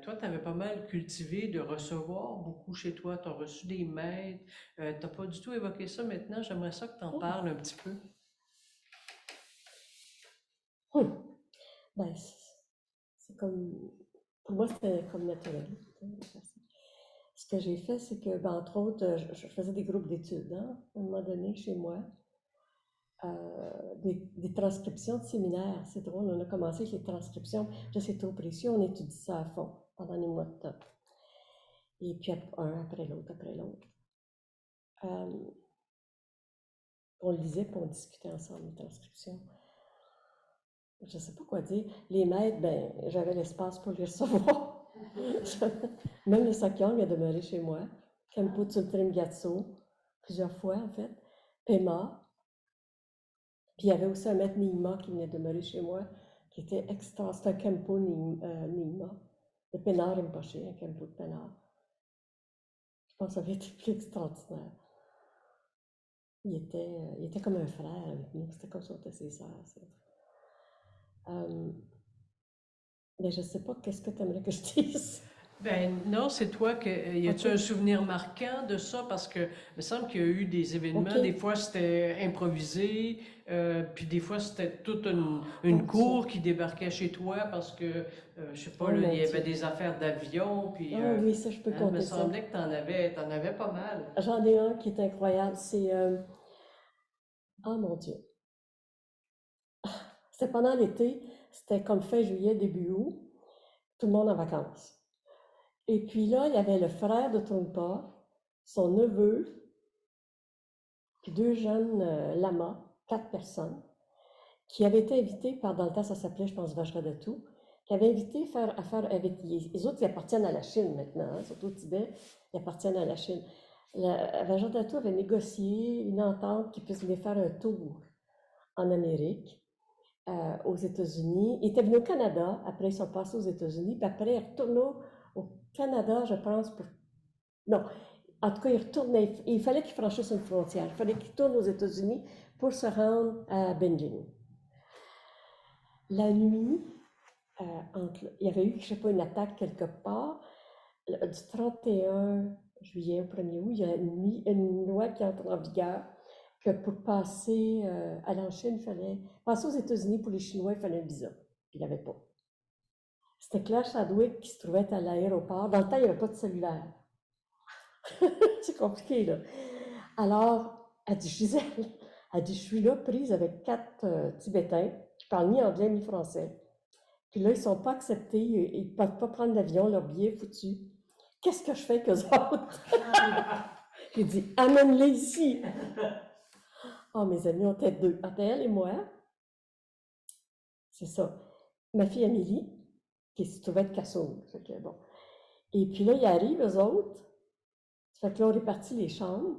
C: toi, tu avais pas mal cultivé de recevoir beaucoup chez toi, tu as reçu des maîtres, tu n'as pas du tout évoqué ça maintenant, j'aimerais ça que tu en parles un petit peu.
B: Ben, c'est comme, pour moi, c'était comme naturel. Ce que j'ai fait, c'est que, ben, entre autres, je faisais des groupes d'études, hein, à un moment donné, chez moi, des transcriptions de séminaires. C'est drôle, on a commencé avec les transcriptions. Là, c'est trop précieux, on étudie ça à fond pendant les mois de temps. Et puis, un après l'autre, après l'autre. On lisait puis on discutait ensemble les transcriptions. Je ne sais pas quoi dire. Les maîtres, ben, j'avais l'espace pour les recevoir. Même le Sakyong a demeuré chez moi. Khenpo Tsultrim Gyatso, plusieurs fois en fait. Pema. Puis il y avait aussi un maître Nyingma qui venait demeurer chez moi, qui était extra. C'était un Khenpo Nyingma. de Pénard Rinpoché, un Khenpo de Pénard. Je pense que ça avait été plus extraordinaire. Il était comme un frère avec nous, c'était comme si on était ses sœurs. Mais je ne sais pas, qu'est-ce que tu aimerais que je dise?
C: Ben non, c'est toi que. Y a-tu
B: Ok.
C: un souvenir marquant de ça? Parce que il me semble qu'il y a eu des événements,
B: Ok.
C: des fois c'était improvisé, puis des fois c'était toute une
B: Mon
C: cour qui débarquait chez toi parce que, je sais pas,
B: Oh
C: là,
B: mon
C: il y avait
B: Dieu.
C: des affaires d'avion, puis
B: Ah oui, ça, je peux
C: il me
B: compter ça.
C: semblait que t'en avais pas mal.
B: J'en ai un qui est incroyable, c'est... oh mon Dieu. C'était pendant l'été, c'était comme fin juillet, début août, tout le monde en vacances. Et puis là, il y avait le frère de Trungpa, son neveu, puis 2 jeunes lamas, 4 personnes, qui avaient été invités par, dans le temps, ça s'appelait, je pense, Vajradhatu, qui avaient invité à faire avec les autres, ils appartiennent à la Chine maintenant, hein, surtout au Tibet, ils appartiennent à la Chine. Vajradhatu avait négocié une entente qu'ils puissent venir faire un tour en Amérique, aux États-Unis. Ils étaient venus au Canada, après ils sont passés aux États-Unis, puis après ils retournaient au Canada, je pense, pour... Non, en tout cas, ils retournaient, il fallait qu'ils franchissent une frontière, il fallait qu'ils tournent aux États-Unis pour se rendre à Beijing. La nuit, il y avait eu, je ne sais pas, une attaque quelque part, du 31 juillet au 1er août, il y a une loi qui entre en vigueur que pour passer aller en Chine, il fallait passer aux États-Unis pour les Chinois, il fallait un visa. Puis il n'y avait pas. C'était Claire Chadwick qui se trouvait à l'aéroport. Dans le temps, il n'y avait pas de cellulaire. C'est compliqué, là. Alors, elle dit, Gisèle, elle dit, je suis là prise avec 4 Tibétains qui parlent ni anglais ni français. Puis là, ils ne sont pas acceptés, ils ne peuvent pas prendre l'avion, leur billet est foutu. Qu'est-ce que je fais qu'eux autres? J'ai dit, amène-les ici. Oh, mes amis, on était 2. Entre elle et moi, c'est ça. Ma fille Amélie, qui se trouvait de Kassoum. Bon. Et puis là, ils arrivent, eux autres. Ça fait que là, on répartit les chambres.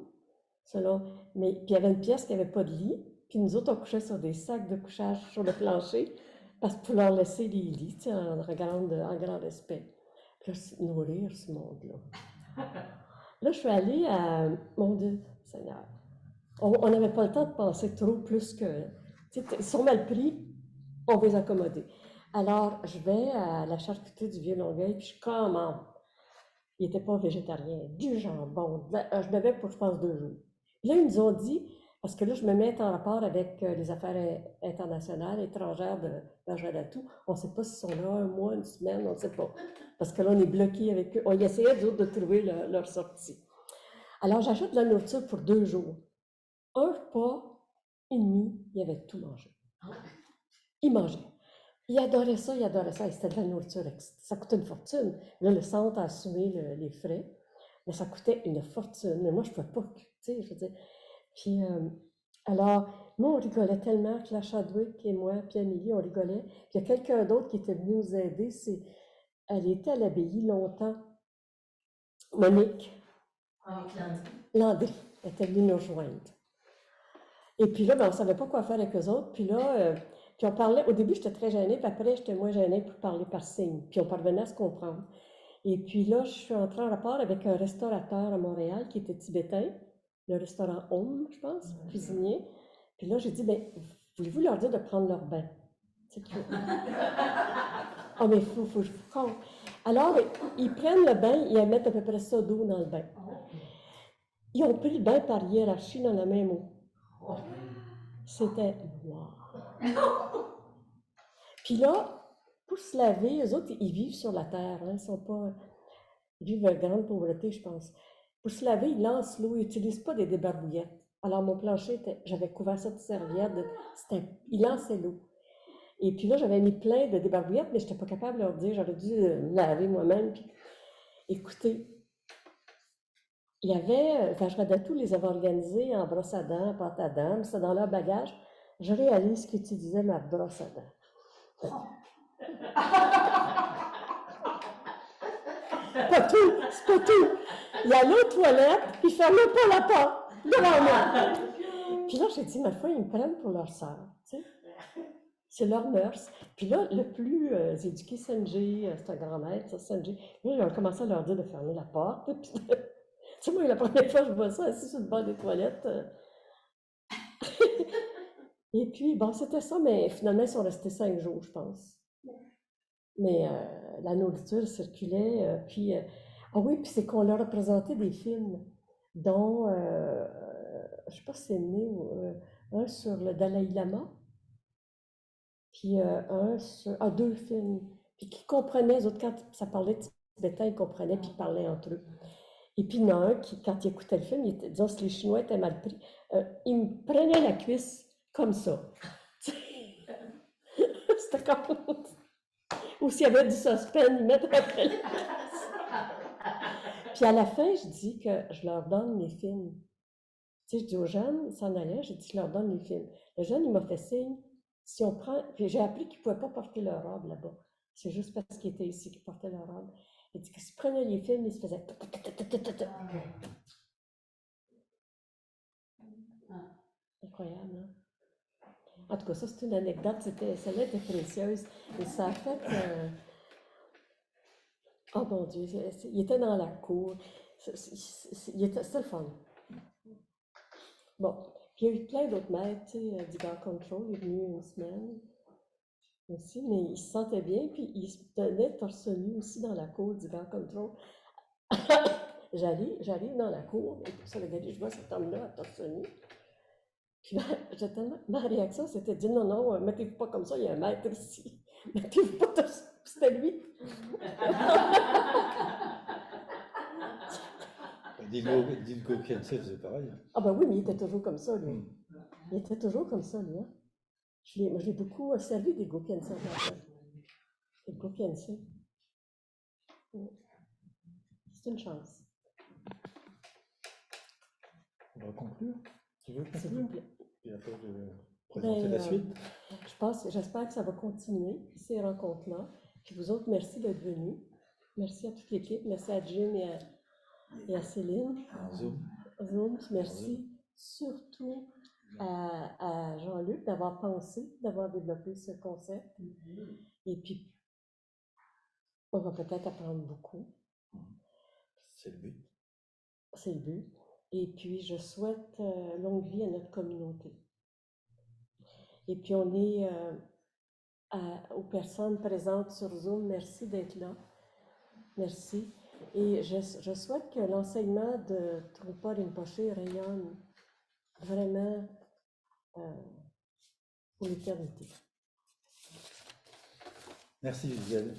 B: Mais puis il y avait une pièce qui n'avait pas de lit. Puis nous autres, on couchait sur des sacs de couchage sur le plancher, parce que pour leur laisser les lits, tu sais, en grand respect. Puis là, c'est nourrir ce monde-là. Là, je suis allée à... Mon Dieu, Seigneur. On n'avait pas le temps de penser trop plus que... Ils sont mal pris, on va les accommoder. Alors, je vais à la charcuterie du Vieux-Longueuil, puis je commande. Il n'était pas végétarien, du jambon. Je buvais pour, je pense, 2 jours. Puis là, ils nous ont dit, parce que là, je me mets en rapport avec les affaires internationales, étrangères de Vajradhatu. On ne sait pas s'ils sont là 1 mois, 1 semaine, on ne sait pas. Parce que là, on est bloqué avec eux. On essayait, nous autres, de trouver leur sortie. Alors, j'achète de la nourriture pour 2 jours. 1 repas et demi, il avait tout mangé. Il mangeait. Il adorait ça, il adorait ça. Et c'était de la nourriture. Ça coûtait une fortune. Là, le centre a assumé les frais. Mais ça coûtait une fortune. Mais moi, je ne pouvais pas, tu sais, je veux dire. Puis, alors, moi, on rigolait tellement, Claire Chadwick et moi, puis Amélie, on rigolait. Puis, il y a quelqu'un d'autre qui était venu nous aider. Elle était à l'abbaye longtemps. Monique. Landry. Elle était venue nous rejoindre. Et puis là, ben, on ne savait pas quoi faire avec eux autres. Puis là, puis on parlait, au début, j'étais très gênée, puis après, j'étais moins gênée pour parler par signe. Puis on parvenait à se comprendre. Et puis là, je suis entrée en rapport avec un restaurateur à Montréal qui était tibétain, le restaurant Om, je pense, cuisinier. Puis là, j'ai dit, ben, voulez-vous leur dire de prendre leur bain? C'est cute. Oh, mais il faut. Alors, ils prennent le bain, ils mettent à peu près ça d'eau dans le bain. Ils ont pris le bain par hiérarchie dans la même eau. C'était wow. Puis là, pour se laver, eux autres, ils vivent sur la terre. Hein, ils vivent en grande pauvreté, je pense. Pour se laver, ils lancent l'eau, ils n'utilisent pas des débarbouillettes. Alors, mon plancher, j'avais couvert ça de serviettes. Ils lançaient l'eau. Et puis là, j'avais mis plein de débarbouillettes, mais je n'étais pas capable de leur dire. J'aurais dû me laver moi-même. Puis, écoutez, il y avait, Vajradhatu les avait organisés en brosse à dents, en pâte à dents, c'était dans leur bagage. Je réalise qu'ils utilisaient ma brosse à dents. Pas tout, c'est pas tout. Il allait aux toilettes, puis il ne fermait pas la porte devant moi. Puis là, j'ai dit, ma foi, ils me prennent pour leur sœur, tu sais. C'est leur mœurs. Puis là, le plus éduqué, Sanjay, c'est un grand maître, ça, Sanjay. Là, ils ont commencé à leur dire de fermer la porte. Puis, tu sais, moi, la première fois que je vois ça, assis sur le bord des toilettes. Et puis, bon, c'était ça, mais finalement, ils sont restés 5 jours, je pense. Mais la nourriture circulait. Ah oui, puis c'est qu'on leur a présenté des films, dont, je sais pas si c'est né, un sur le Dalai Lama, puis un sur, 2 films, puis qui comprenaient, les autres, quand ça parlait de tibétain, ils comprenaient, puis ils parlaient entre eux. Et puis il y en a un qui, quand il écoutait le film, disons, si les Chinois étaient mal pris, il me prenait la cuisse comme ça. C'était comme... Ou s'il y avait du suspense, ils mettaient après la cuisse. Puis à la fin, je dis que je leur donne les films. Tu sais, je dis aux jeunes, ils s'en allaient, je dis, je leur donne les films. Le jeune, il m'a fait signe, si on prend... Puis j'ai appris qu'ils ne pouvaient pas porter leur robe là-bas. C'est juste parce qu'ils étaient ici qu'ils portaient leur robe. Il dit que s'ils prenaient les films, ils se faisaient... Incroyable, hein? En tout cas, ça, c'est une anecdote. Celle-là était précieuse. Et ça a fait... Oh mon Dieu, il était dans la cour. C'était le fun. Bon, puis il y a eu plein d'autres maîtres, tu sais, Digan Control est venu une semaine aussi, mais il se sentait bien, puis il se tenait torse nu aussi dans la cour Digan Control. J'arrive dans la cour, et pour ça, regardez, je vois cet homme-là à torse nu. Puis ma réaction, c'était de dire non, non, mettez-vous pas comme ça, il y a un maître ici. Mettez-vous pas torse nu. C'était lui.
A: Dilgo Khyentse faisait pareil.
B: Ah ben oui, mais il était toujours comme ça, lui. Il était toujours comme ça, lui. Hein? Moi, j'ai beaucoup servi des Dilgo Khyentse. Des Dilgo Khyentse. C'est une chance.
A: On va conclure. Tu veux
B: S'il vous
A: conclure?
B: plaît.
A: Et après, de présenter la suite.
B: J'espère que ça va continuer, ces rencontres-là. Puis vous autres, merci d'être venus. Merci à toute l'équipe. Merci à Jim et à Céline. Zoom. Merci surtout à Jean-Luc d'avoir pensé, d'avoir développé ce concept. Et puis, on va peut-être apprendre beaucoup.
A: C'est le but.
B: C'est le but. Et puis, je souhaite longue vie à notre communauté. Et puis, on est aux personnes présentes sur Zoom, merci d'être là. Merci. Et je souhaite que l'enseignement de Trungpa Rinpoche rayonne vraiment pour l'éternité.
A: Merci, Gisèle.